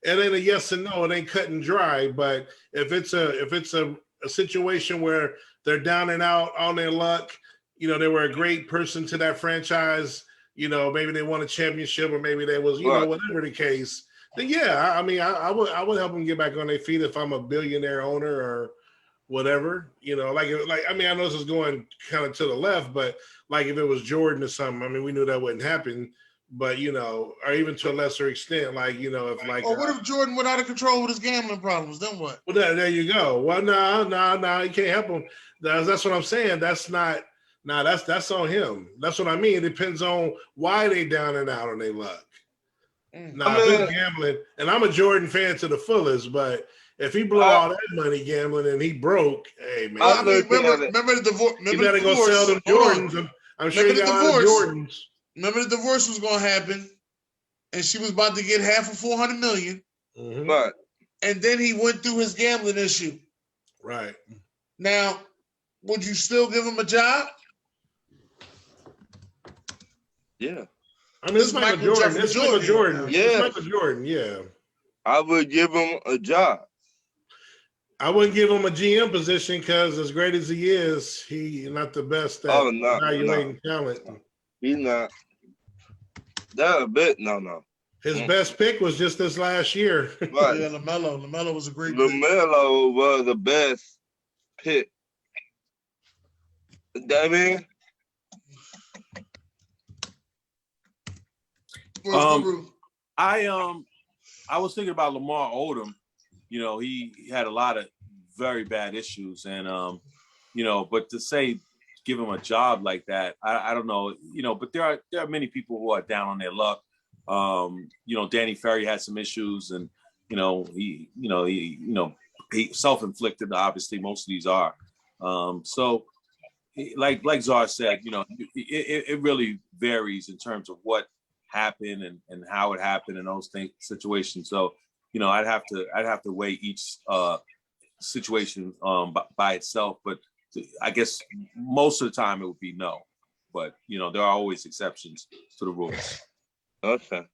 ain't a yes and no. It ain't cut and dry. But if it's a situation where they're down and out on their luck, they were a great person to that franchise. Maybe they won a championship, or maybe they was, whatever the case. Then yeah, I would help them get back on their feet if I'm a billionaire owner or whatever. I know this is going kind of to the left, but like if it was Jordan or something, we knew that wouldn't happen. But or even to a lesser extent, if what if Jordan went out of control with his gambling problems? Then what? Well, there you go. Well, no, you can't help him. That's what I'm saying. That's not. That's on him. That's what I mean. It depends on why they down and out on their luck. Now, if it's gambling, and I'm a Jordan fan to the fullest, but if he blew all that money gambling and he broke, hey man, remember the divorce. You better go sell them Jordans. I'm sure you got a lot of Jordans. Remember the divorce was going to happen, and she was about to get half of $400 million. Mm-hmm. Right. And then he went through his gambling issue. Right. Now, would you still give him a job? Yeah. It's Michael Jordan. It's Michael Jordan. Yeah. It's Michael Jordan. Yeah. I would give him a job. I wouldn't give him a GM position because, as great as he is, he's not the best at evaluating talent. He's not. That a bit. No. His best pick was just this last year. Right. Yeah, LaMelo was a great LaMelo was the best pick. I was thinking about Lamar Odom. He had a lot of very bad issues, and but to say give him a job like that, I don't know. But there are many people who are down on their luck. Danny Ferry had some issues, and he self-inflicted. Obviously, most of these are. So, like Czar said, it really varies in terms of what happened and how it happened in those situations. So, I'd have to weigh each situation by itself. But I guess most of the time it would be no. But there are always exceptions to the rules. Okay.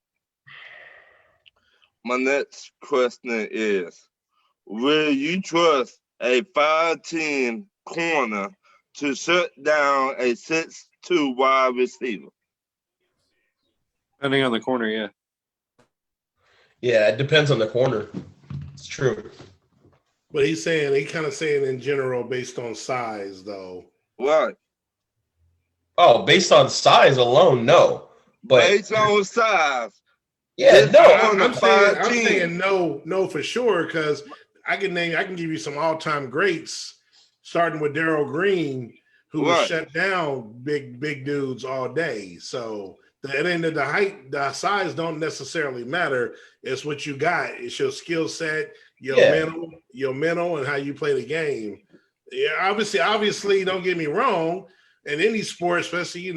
My next question is, will you trust a 5'10" corner to shut down a 6'2" wide receiver? Depending on the corner, yeah. Yeah, it depends on the corner. It's true. But he kind of saying in general based on size, though. Right. Oh, based on size alone, no. But based on size. Yeah, no. I'm saying no for sure, because I can give you some all-time greats, starting with Darryl Green, who was shut down big dudes all day. So the height, the size don't necessarily matter. It's what you got. It's your skill set, your mental, and how you play the game. Yeah, obviously, don't get me wrong. In any sport, especially,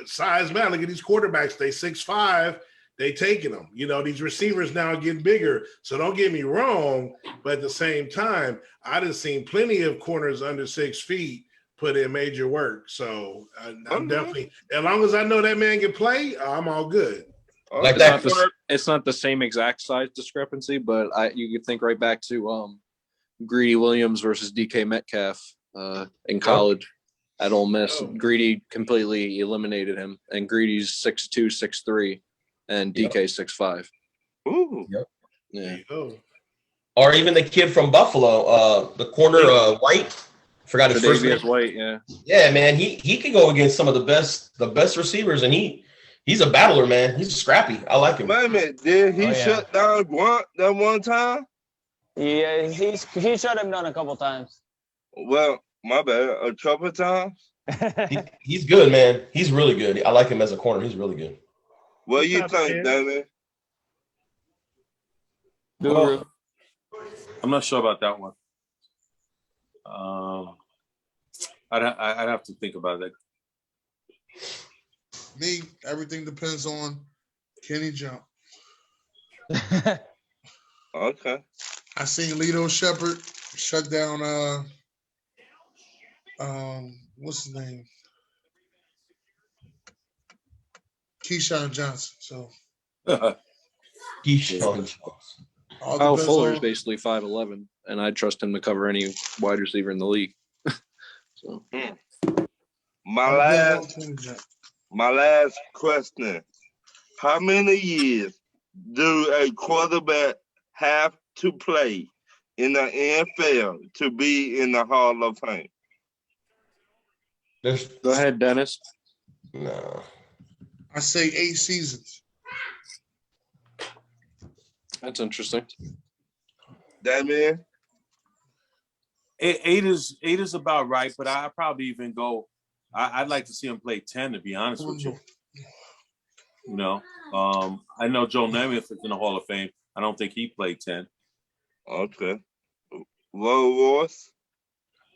size matter. Look at these quarterbacks. They 6'5", they taking them. These receivers now are getting bigger. So don't get me wrong. But at the same time, I done seen plenty of corners under 6 feet put in major work. So I'm definitely, as long as I know that man can play, I'm all good. Like that corner. It's not the same exact size discrepancy, but you could think right back to Greedy Williams versus DK Metcalf in college. At Ole Miss. Greedy completely eliminated him, and Greedy's 6'2", 6'3", and DK 6'5". Ooh. Yep. Yeah. Or even the kid from Buffalo, the corner White. Forgot his first name. White, yeah. Yeah, man, he can go against some of the best receivers, and he's a battler, man. He's scrappy. I like him. Wait a minute, did he shut down Grunt that one time? Yeah, he shut him down a couple times. Well, my bad. A couple times? He's good, man. He's really good. I like him as a corner. He's really good. What do you think, Danny? Well, I'm not sure about that one. I'd have to think about that. Me, everything depends on can he jump. Okay. I seen Lito Shepherd shut down what's his name? Keyshawn Johnson. So Keyshawn Johnson. Kyle Fuller's basically 5'11", and I trust him to cover any wide receiver in the league. So my last question: how many years do a quarterback have to play in the NFL to be in the Hall of Fame? Go ahead, Dennis. No. I say 8 seasons. That's interesting. That man? 8 is about right, but I probably even go. I'd like to see him play 10. To be honest with you, you know, I know Joe Namath is in the Hall of Fame. I don't think he played 10. Okay. Well, Ross?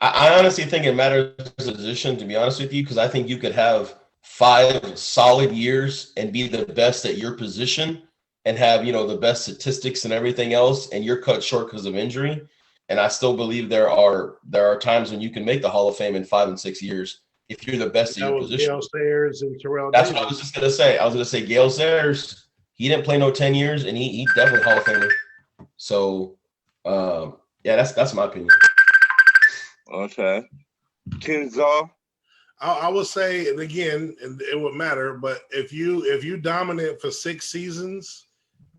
I honestly think it matters the position, to be honest with you, because I think you could have 5 solid years and be the best at your position and have, you know, the best statistics and everything else, and you're cut short because of injury. And I still believe there are times when you can make the Hall of Fame in 5 and 6 years if you're the best at your position. Gale Sayers and Terrell That's Davis. what I was just gonna say. I was gonna say Gale Sayers. He didn't play no 10 years, and he definitely Hall of Famer. So, yeah, that's my opinion. Okay. Kinzel? I would say, and again, it would matter, but if you dominate for 6 seasons,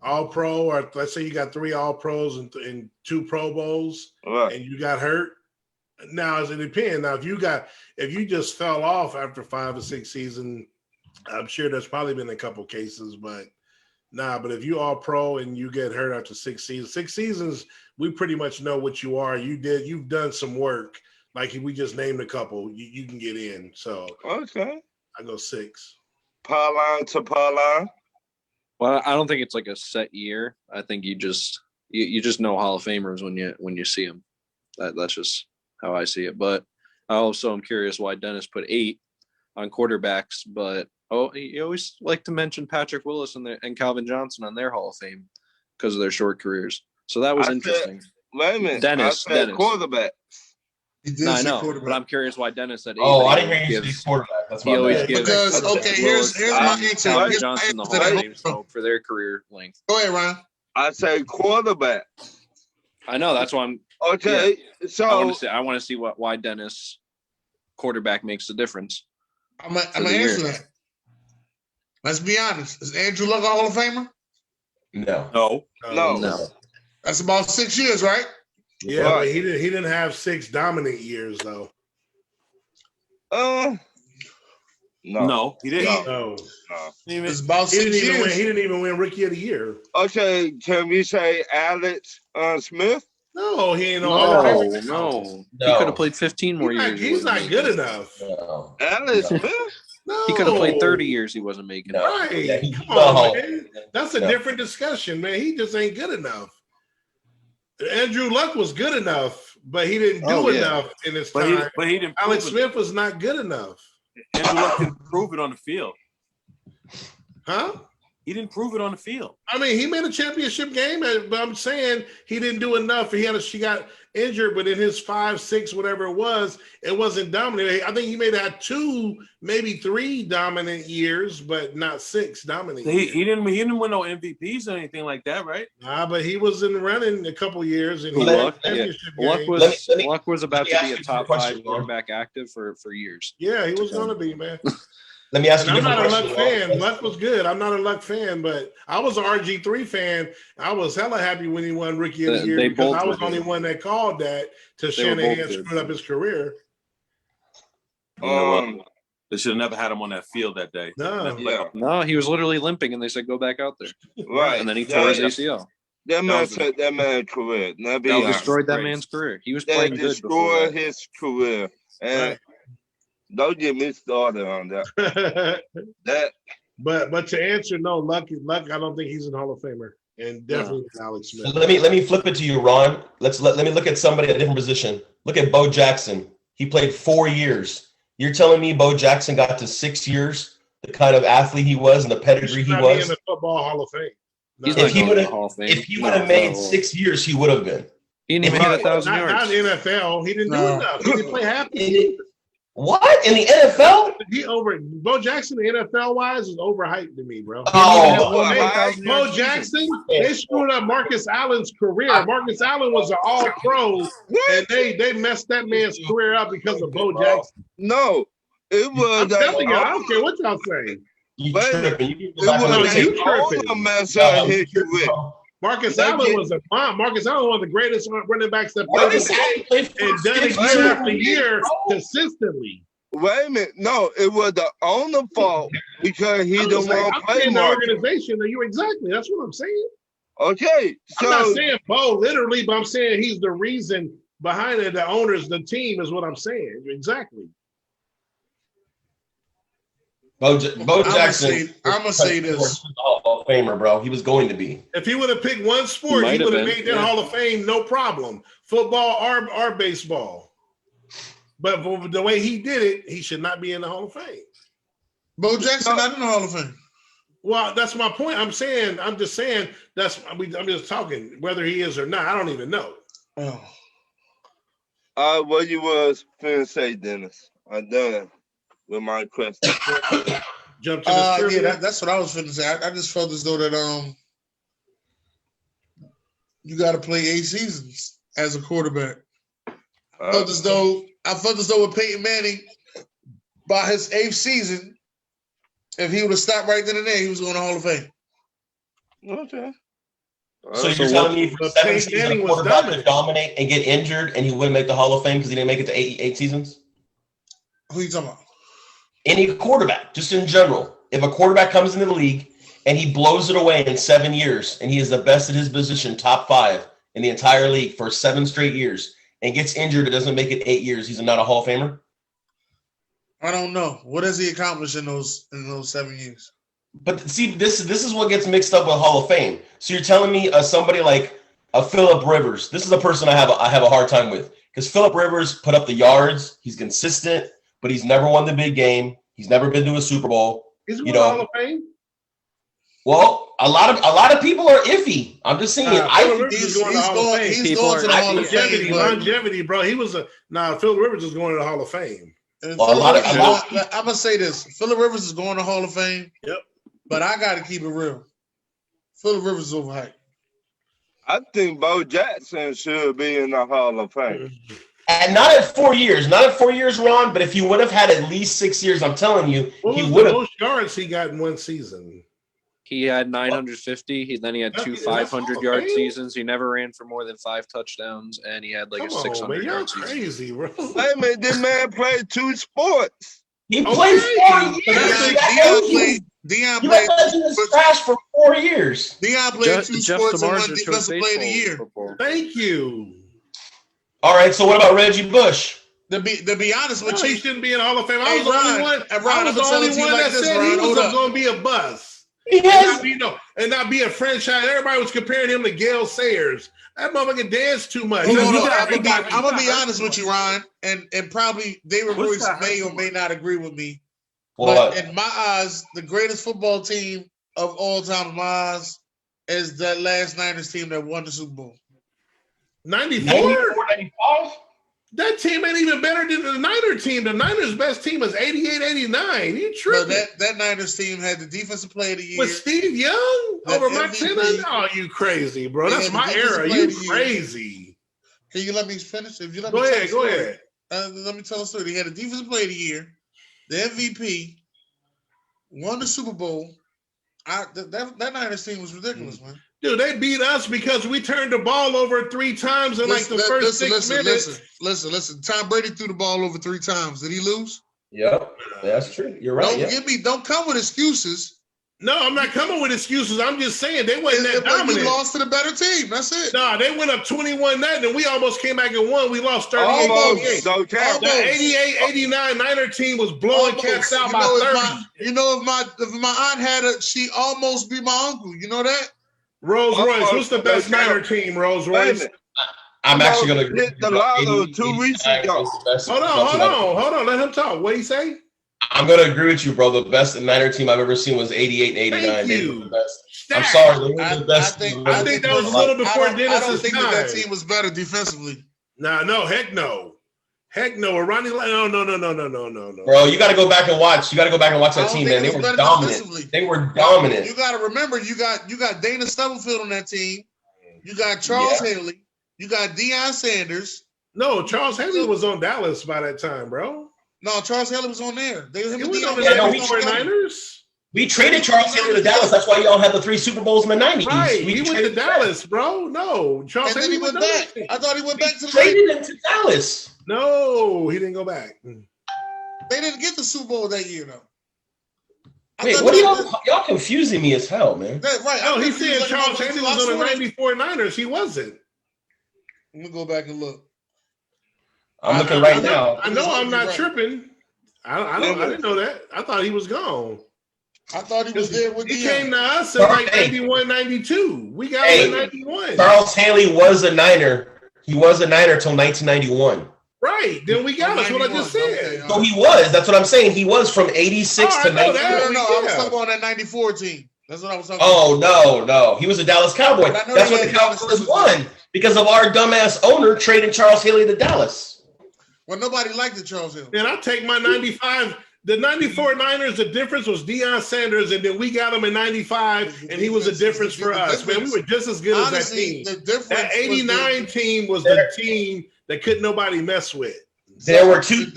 All Pro, or let's say you got 3 All Pros and 2 Pro Bowls, Right. and you got hurt. Now, it depends. Now, if you just fell off after 5 or 6 seasons, I'm sure there's probably been a couple cases, but but if you All Pro and you get hurt after 6 seasons, we pretty much know what you are. You've done some work. Like we just named a couple, you can get in. So okay, I go 6. Parline to Parline. Well, I don't think it's like a set year. I think you just know Hall of Famers when you see them. That's just how I see it. But I also am curious why Dennis put 8 on quarterbacks. But you always like to mention Patrick Willis and Calvin Johnson on their Hall of Fame because of their short careers. So that was interesting. Wait a minute, Dennis. Quarterback. No, I know, but I'm curious why Dennis said 8. I didn't hear you say quarterback. That's he always gives because Willis, here's my answer. Calvin Johnson the Hall of Fame for their career length. Go ahead, Ryan. I say quarterback. I know, that's why I'm okay. Yeah. So I want to see why Dennis quarterback makes the difference. I'm gonna answer that. Let's be honest. Is Andrew Luck a Hall of Famer? No. No. That's about 6 years, right? Yeah, but he didn't have 6 dominant years though. No, he didn't. No. It's about 6 years. He didn't even win Rookie of the Year. Okay, can we say Alex Smith? No, he ain't on. No. He could have played 15 more years. He's not good enough. No. Alex Smith? No. He could have played 30 years. He wasn't making it. Right. Yeah, Come on, man. That's a different discussion, man. He just ain't good enough. Andrew Luck was good enough, but he didn't do enough in his time. But he didn't. Alex Smith was not good enough. Andrew Luck didn't prove it on the field. Huh? He didn't prove it on the field. I mean, he made a championship game, but I'm saying he didn't do enough. She got injured, but in his 5, 6, whatever it wasn't dominant. I think he may have had 2, maybe 3 dominant years, but not 6 dominant years. He didn't win no MVPs or anything like that, right? Nah, but he was in the running a couple years, and Luck was about to be a top 5 quarterback active for years. Yeah, he was going to be, man. Let me ask you. I'm not a Luck fan. Luck was good. I'm not a Luck fan, but I was an RG3 fan. I was hella happy when he won Rookie of the Year because I was the only one that called that to Shanahan screwed up his career. They should have never had him on that field that day. No, he was literally limping, and they said go back out there. Right, and then he tore his ACL. That man took that man's career. That destroyed that man's career. He was playing good before. Destroyed his career. And don't get me started on that. But to answer, no, Luck. I don't think he's a Hall of Famer, and definitely Alex Smith. Let me flip it to you, Ron. Let me look at somebody at a different position. Look at Bo Jackson. He played 4 years. You're telling me Bo Jackson got to 6 years, the kind of athlete he was and the pedigree he was? In the Football Hall of Fame. No. If he would have made 6 years, he would have been. He didn't even hit 1,000 yards. Not NFL. He didn't do enough. He didn't play half the season. What in the NFL? Bo Jackson, the NFL wise, is overhyped to me, bro. Bo Jackson, they screwed up Marcus Allen's career. Marcus Allen was an All-Pro, and they messed that man's career up because of Bo Jackson. No, it was. I'm telling you, I don't care what y'all say. You tripping? You tripping? Marcus Allen was Marcus Allen one of the greatest running backs that played the game and done it year after year consistently. Wait a minute. No, it was the owner fault because he didn't want to play in the more. organization. You exactly. That's what I'm saying. Okay. I'm not saying Bo literally, but I'm saying he's the reason behind it. The owners, the team is what I'm saying. Exactly. Bo Jackson. I'm gonna say this. Hall of Famer, bro. He was going to be. If he would have picked one sport, he would have made that Hall of Fame, no problem. Football or baseball. But for the way he did it, he should not be in the Hall of Fame. Bo Jackson not in the Hall of Fame. Well, that's my point. I'm just saying. I'm just talking whether he is or not. I don't even know. What you was finna say, Dennis? I'm done with my question. Jump to the yeah, that's what I was finna say. I just felt as though that you got to play 8 seasons as a quarterback. I felt as though with Peyton Manning, by his 8th season, if he would have stopped right then and there, he was going to Hall of Fame. Okay. So you're telling me for 7 seasons, a quarterback would dominate and get injured, and he wouldn't make the Hall of Fame because he didn't make it to 8 seasons? Who are you talking about? Any quarterback, just in general. If a quarterback comes into the league and he blows it away in 7 years, and he is the best at his position, top 5 in the entire league for 7 straight years, and gets injured and doesn't make it 8 years, he's not a Hall of Famer? I don't know. What has he accomplished in those 7 years? But see, this is what gets mixed up with Hall of Fame. So you're telling me somebody like a Phillip Rivers. This is a person I have a hard time with because Phillip Rivers put up the yards. He's consistent, but he's never won the big game. He's never been to a Super Bowl. Is he going to Hall of Fame? Well, a lot of people are iffy. I'm just saying. He's going to the Hall of Fame. Longevity, bro. Phillip Rivers is going to the Hall of Fame. I'm gonna say this: Phillip Rivers is going to Hall of Fame. Yep. But I got to keep it real. Phillip Rivers is overhyped. I think Bo Jackson should be in the Hall of Fame. And not at 4 years. Not at 4 years, Ron, but if he would have had at least 6 years, I'm telling you, he would have. What most yards he got in one season? He had 950. Then he had 2 500-yard seasons. He never ran for more than 5 touchdowns, and he had like a 600-yard season. Crazy, bro. Hey, man, this man played 2 sports. He played 4 years. Deion played trash for 4 years. Deion played 2 sports and 1 defensive player of the year. Thank you. All right, so what about Reggie Bush? To be honest with you, he shouldn't be in the Hall of Fame. I was the only one that said he was going to be a bust. And not be a franchise. Everybody was comparing him to Gale Sayers. That motherfucker danced too much. I'm gonna be honest with you, Ron, and probably David Royce may or may not agree with me. What? But in my eyes, the greatest football team of all time in my eyes is that last Niners team that won the Super Bowl. 94? 95? That team ain't even better than the Niners team. The Niners' best team is 88, 89. You tripping? That Niners team had the defensive player of the year. With Steve Young over Mike Tennant? Oh, you crazy, bro. That's my era. You crazy. Can you let me finish? If you let go me ahead. Let me tell a story. He had a defensive player of the year, the MVP, won the Super Bowl. That Niners team was ridiculous, man. Dude, they beat us because we turned the ball over 3 times in the first 6 minutes. Listen. Tom Brady threw the ball over 3 times. Did he lose? Yep, that's true. You're right. Don't come with excuses. No, I'm not coming with excuses. I'm just saying they wasn't that dominant. We lost to the better team. That's it. Nah, they went up 21-0, and we almost came back and won. We lost 38-28. The 88, 89 Niner team was blowing cats out by 30. If my aunt had it, she almost be my uncle. You know that? Rolls Royce. What's the best Niner team, Rolls Royce? I'm actually going to hit the lotto 2 weeks ago. Hold on. Let him talk. What did he say? I'm going to agree with you, bro. The best Niner team I've ever seen was 88 and 89. Thank you. They were the best. I'm sorry. They were the best. I think that was a little before Dennis's time. I don't think that team was better defensively. No, heck no. Heck no, Ronnie. No. Bro, you got to go back and watch. You got to go back and watch I that don't team, think man. it They was were better dominant. defensively. They were dominant. You got to remember, you got Dana Stubblefield on that team. You got Charles Haley. You got Deion Sanders. No, Charles Haley was on Dallas by that time, bro. No, Charles Haley was on there. They were him He and went on Deion. the 49ers. We traded Charles Haley to Dallas. That's why y'all had the 3 Super Bowls in the 90s. Right, We he went to Dallas, bro. No, Charles And then Haley he went back. back. I thought he went back to the traded him to Dallas. No, he didn't go back. They didn't get the Super Bowl that year, though. Wait, what are y'all confusing me as hell, man? Right. No, he said Charles Haley was on the 94 Niners. He wasn't. Let me go back and look. I'm looking right now. I know I'm not tripping. I didn't know that. I thought he was gone. I thought he was there with He Deion. came to us in like 91, 92. We got him in 91. Charles Haley was a Niner. He was a Niner until 1991. Right. Then we got us. What I just said. So he was. That's what I'm saying. He was from 86 to 91. No, I was talking about that 94 team. That's what I was talking about. No. He was a Dallas Cowboy. That's what the Cowboys won because of our dumbass owner trading Charles Haley to Dallas. Well, nobody liked the Charles Haley. And I take my 95. The 94 Niners, the difference was Deion Sanders, and then we got him in 95, and he was a difference for us. Man, we were just as good as that team. That 89 team was the team that couldn't nobody mess with. There were two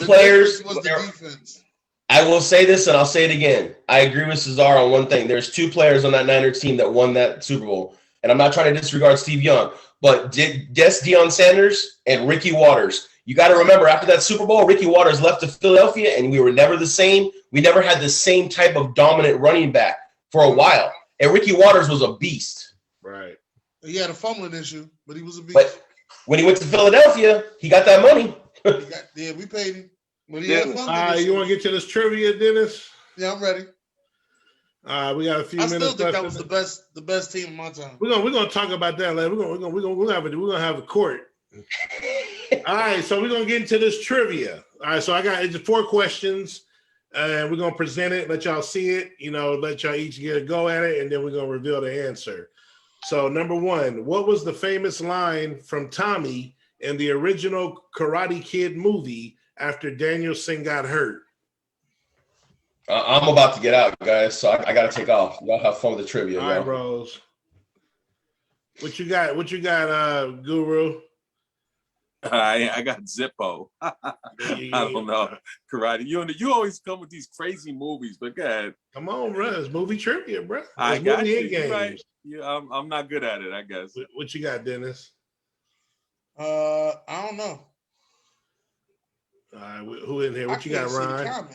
players. Was the defense. I will say this, and I'll say it again. I agree with Cesar on one thing. There's 2 players on that Niners team that won that Super Bowl, and I'm not trying to disregard Steve Young, but Deion Sanders and Ricky Waters. You got to remember, after that Super Bowl, Ricky Waters left to Philadelphia, and we were never the same. We never had the same type of dominant running back for a while. And Ricky Waters was a beast. Right. He had a fumbling issue, but he was a beast. But when he went to Philadelphia, he got that money. We paid him. But You want to get to this trivia, Dennis? Yeah, I'm ready. We got a few minutes. I still think that was the best team of my time. We're gonna talk about that later. We're gonna have a court. All right, so we're gonna get into this trivia. All right, so I got 4 questions, and we're gonna present it, let y'all see it, let y'all each get a go at it, and then we're gonna reveal the answer. So, number 1, what was the famous line from Tommy in the original Karate Kid movie after Danielson got hurt? I'm about to get out, guys, so I got to take off. Y'all have fun with the trivia. All right, bros. What you got, Guru? I got Zippo. I don't know. Karate. You always come with these crazy movies, but go ahead. Come on, bro. It's movie trivia, bro. I got you. You're right. Yeah, I'm not good at it, I guess. What you got, Dennis? I don't know. All right, who in here? What you got, Ryan?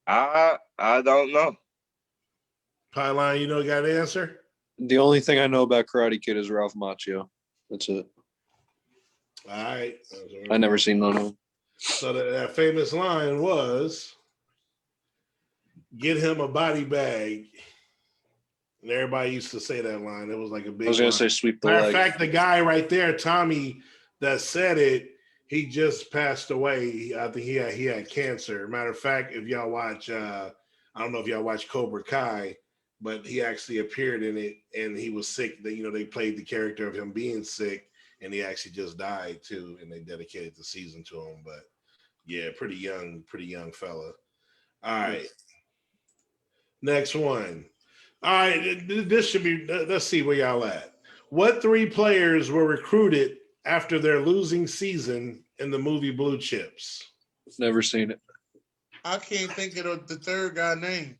I don't know. Pyline, you got an answer? The only thing I know about Karate Kid is Ralph Macchio. That's it. All right. I never seen none of them. So that famous line was, "Get him a body bag." And everybody used to say that line. It was like a big. I was gonna say sweep the leg. Matter of fact, the guy right there, Tommy, that said it, he just passed away. I think he had cancer. Matter of fact, if y'all watch, I don't know if y'all watch Cobra Kai, but he actually appeared in it, and he was sick. They played the character of him being sick, and he actually just died too. And they dedicated the season to him. But yeah, pretty young fella. All right, next one. All right, this should be. Let's see where y'all at. What 3 players were recruited after their losing season in the movie Blue Chips? Never seen it. I can't think of the third guy's name,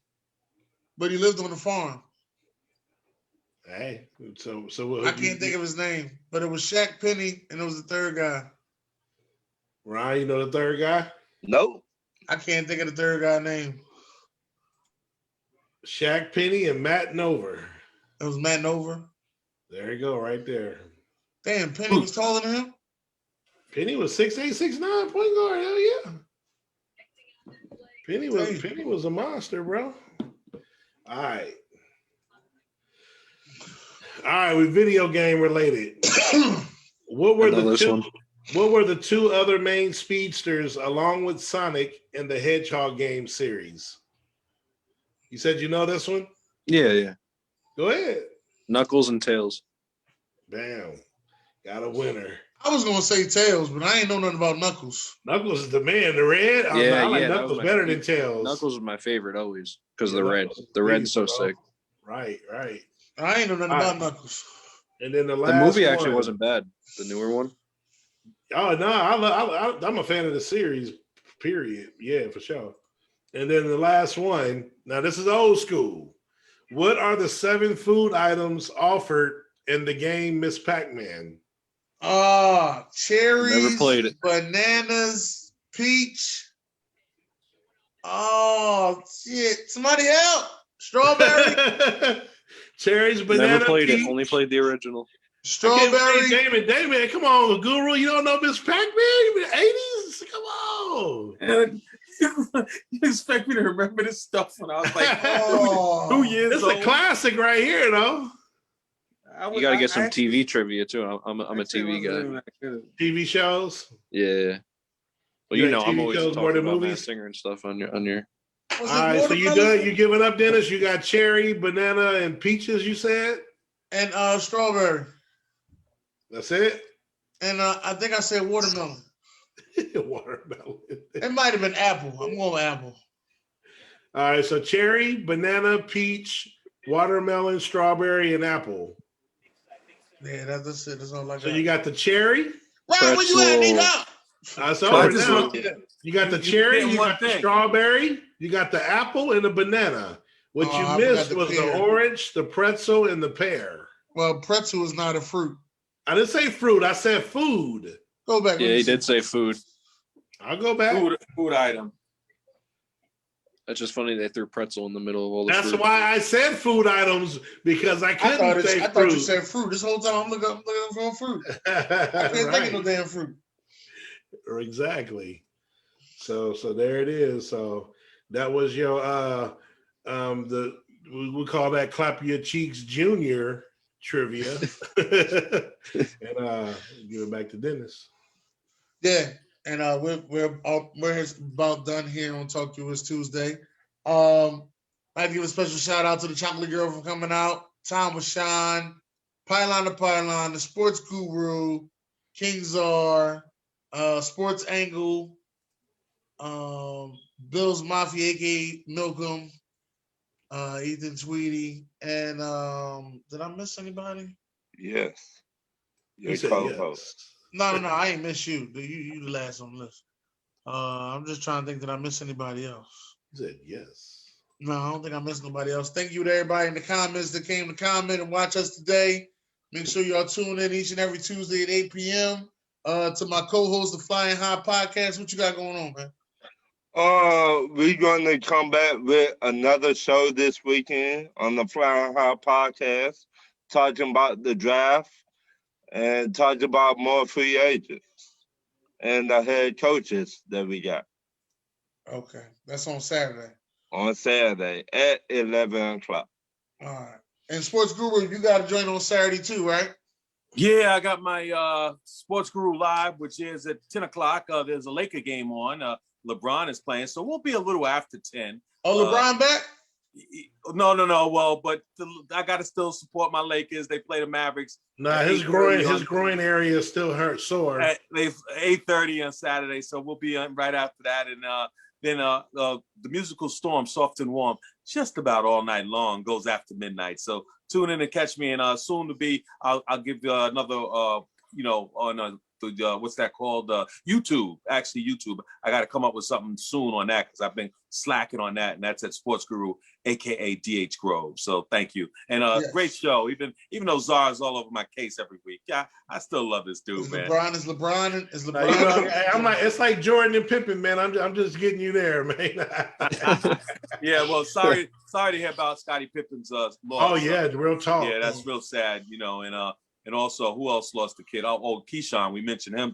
but he lived on the farm. Hey, so I can't think of his name, but it was Shaq Penny, and it was the third guy. Ryan, you know the third guy? No. I can't think of the third guy's name. Shaq Penny and Matt Nover. It was Matt Nover. There you go, right there. Damn, Penny was taller than him? Penny was 6'8", 6'9", point guard. Hell yeah. Penny was a monster, bro. All right. We video game related. What were the 2 other main speedsters along with Sonic in the Hedgehog game series? You said you know this one? Yeah. Go ahead. Knuckles and Tails. Bam. Got a winner. I was gonna say Tails, but I ain't know nothing about Knuckles. Knuckles is the man. The red. Yeah, I like yeah, Knuckles better than Tails. Knuckles was my favorite always because Yeah, the red. Knuckles is The red's so bro. sick. Right. I ain't know nothing about Knuckles. And then the The last movie actually one- wasn't bad. The newer one. Oh no, I'm a fan of the series. Period. Yeah, for sure. And then the last one. Now this is old school. What are the 7 food items offered in the game Miss Pac-Man? Cherries, Never played it. bananas, peach. Oh shit! Somebody help! Strawberry, Cherries, banana, Never played peach. it. Only played the original. strawberry. Damon, come on, Guru. You don't know Miss Pac-Man? You been 80s? Come on. And you expect me to remember this stuff when I was like Oh. 2 years It's old? a classic right here, though. You got to get some TV trivia too. I'm a TV guy. TV shows. Yeah. Well, You you like know, I'm TV always shows more talking than about movies? Matt Singer and stuff on your. Was All it right, so you watermelon? done? You giving up, Dennis? You got cherry, banana, and peaches. You said And strawberry. that's it. And I think I said watermelon. Watermelon. It might have been apple. I'm going with apple. All right, so cherry, banana, peach, watermelon, strawberry, and apple. Yeah, that's it. That's all I got. So you got the cherry. Right, where you at, nigga? That's over just now. looked at- You got the you cherry, getting you one got the thing. strawberry, you got the apple, and the banana. What Oh, you I missed forgot was the pear. the orange, the pretzel, and the pear. Well, pretzel is not a fruit. I didn't say fruit. I said food. Go back. Yeah, he did say food. I'll go back. Food item. That's just funny they threw pretzel in the middle of all the That's fruit. why I said food items because I I couldn't thought, say I thought fruit. you said fruit. This whole time I'm looking for fruit. I can't think of no Right. damn fruit. Exactly. So there it is. So that was your we call that clap your cheeks junior trivia. And give it back to Dennis. Yeah, and we're about done here on Talk to Us Tuesday. I'd give a special shout out to the Chocolate Girl for coming out, Tom with Sean, Pylon to Pylon, the Sports Guru, King Czar, Sports Angle, Bill's Mafia, aka Milcom, Ethan Tweedy, and did I miss anybody? Yes. You Your said co-host. No, I ain't miss you. You the last on the list. I'm just trying to think, did I miss anybody else? You said yes. No, I don't think I missed nobody else. Thank you to everybody in the comments that came to comment and watch us today. Make sure y'all tune in each and every Tuesday at 8 p.m. To my co-host, the Flying High Podcast. What you got going on, man? We're going to come back with another show this weekend on the Flying High Podcast, talking about the draft and talking about more free agents and the head coaches that we got Okay, that's on Saturday. on Saturday at 11 o'clock. All right. And Sports Guru, you got to join on Saturday too, right? Yeah, I got my Sports Guru Live, which is at 10 o'clock. There's a Laker game on. LeBron is playing, so we'll be a little after 10. Oh, LeBron back? No. Well, but I got to still support my Lakers. They play the Mavericks. Nah, his groin area still hurts sore. At 8:30 on Saturday, so we'll be on right after that. And then the musical Storm, Soft and Warm, just about all night long, goes after midnight. So tune in and catch me. And soon to be, I'll give you another, on what's that called? YouTube. Actually, YouTube. I got to come up with something soon on that because I've been slacking on that, and that's at Sports Guru, aka DH Grove. So thank you, and Yes. Great show. Even though Czar's all over my case every week, yeah, I still love this dude, man. Is LeBron. Nah, I'm like, it's like Jordan and Pippen, man. I'm just getting you there, man. Yeah, well, sorry to hear about Scottie Pippen's loss. Oh yeah, real talk. Yeah, that's real sad, and also who else lost the kid? Oh, Keyshawn, we mentioned him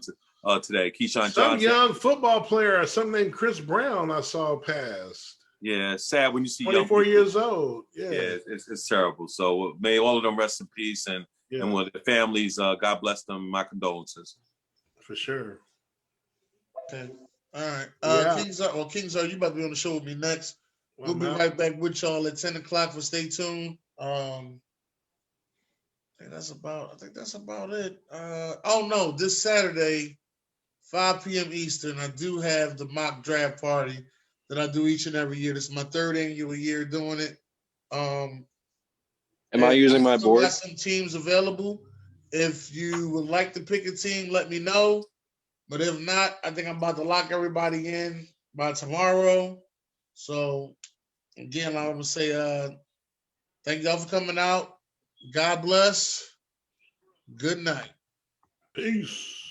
today. Keyshawn Some Johnson. young football player, something named Chris Brown, I saw pass. Yeah, it's sad when you see 24 young years old. Yeah, it's terrible. So may all of them rest in peace, and with their families, God bless them. My condolences. For sure. Okay. All right. Yeah. King Czar, you about to be on the show with me next. We'll be right back with y'all at 10 o'clock, for stay tuned. I think that's about it. Oh no, this Saturday, 5 p.m. Eastern, I do have the mock draft party that I do each and every year. This is my third annual year doing it. Am I using my still board? got some teams available. If you would like to pick a team, let me know. But if not, I think I'm about to lock everybody in by tomorrow. So again, I'm gonna say thank y'all for coming out. God bless. Good night. Peace.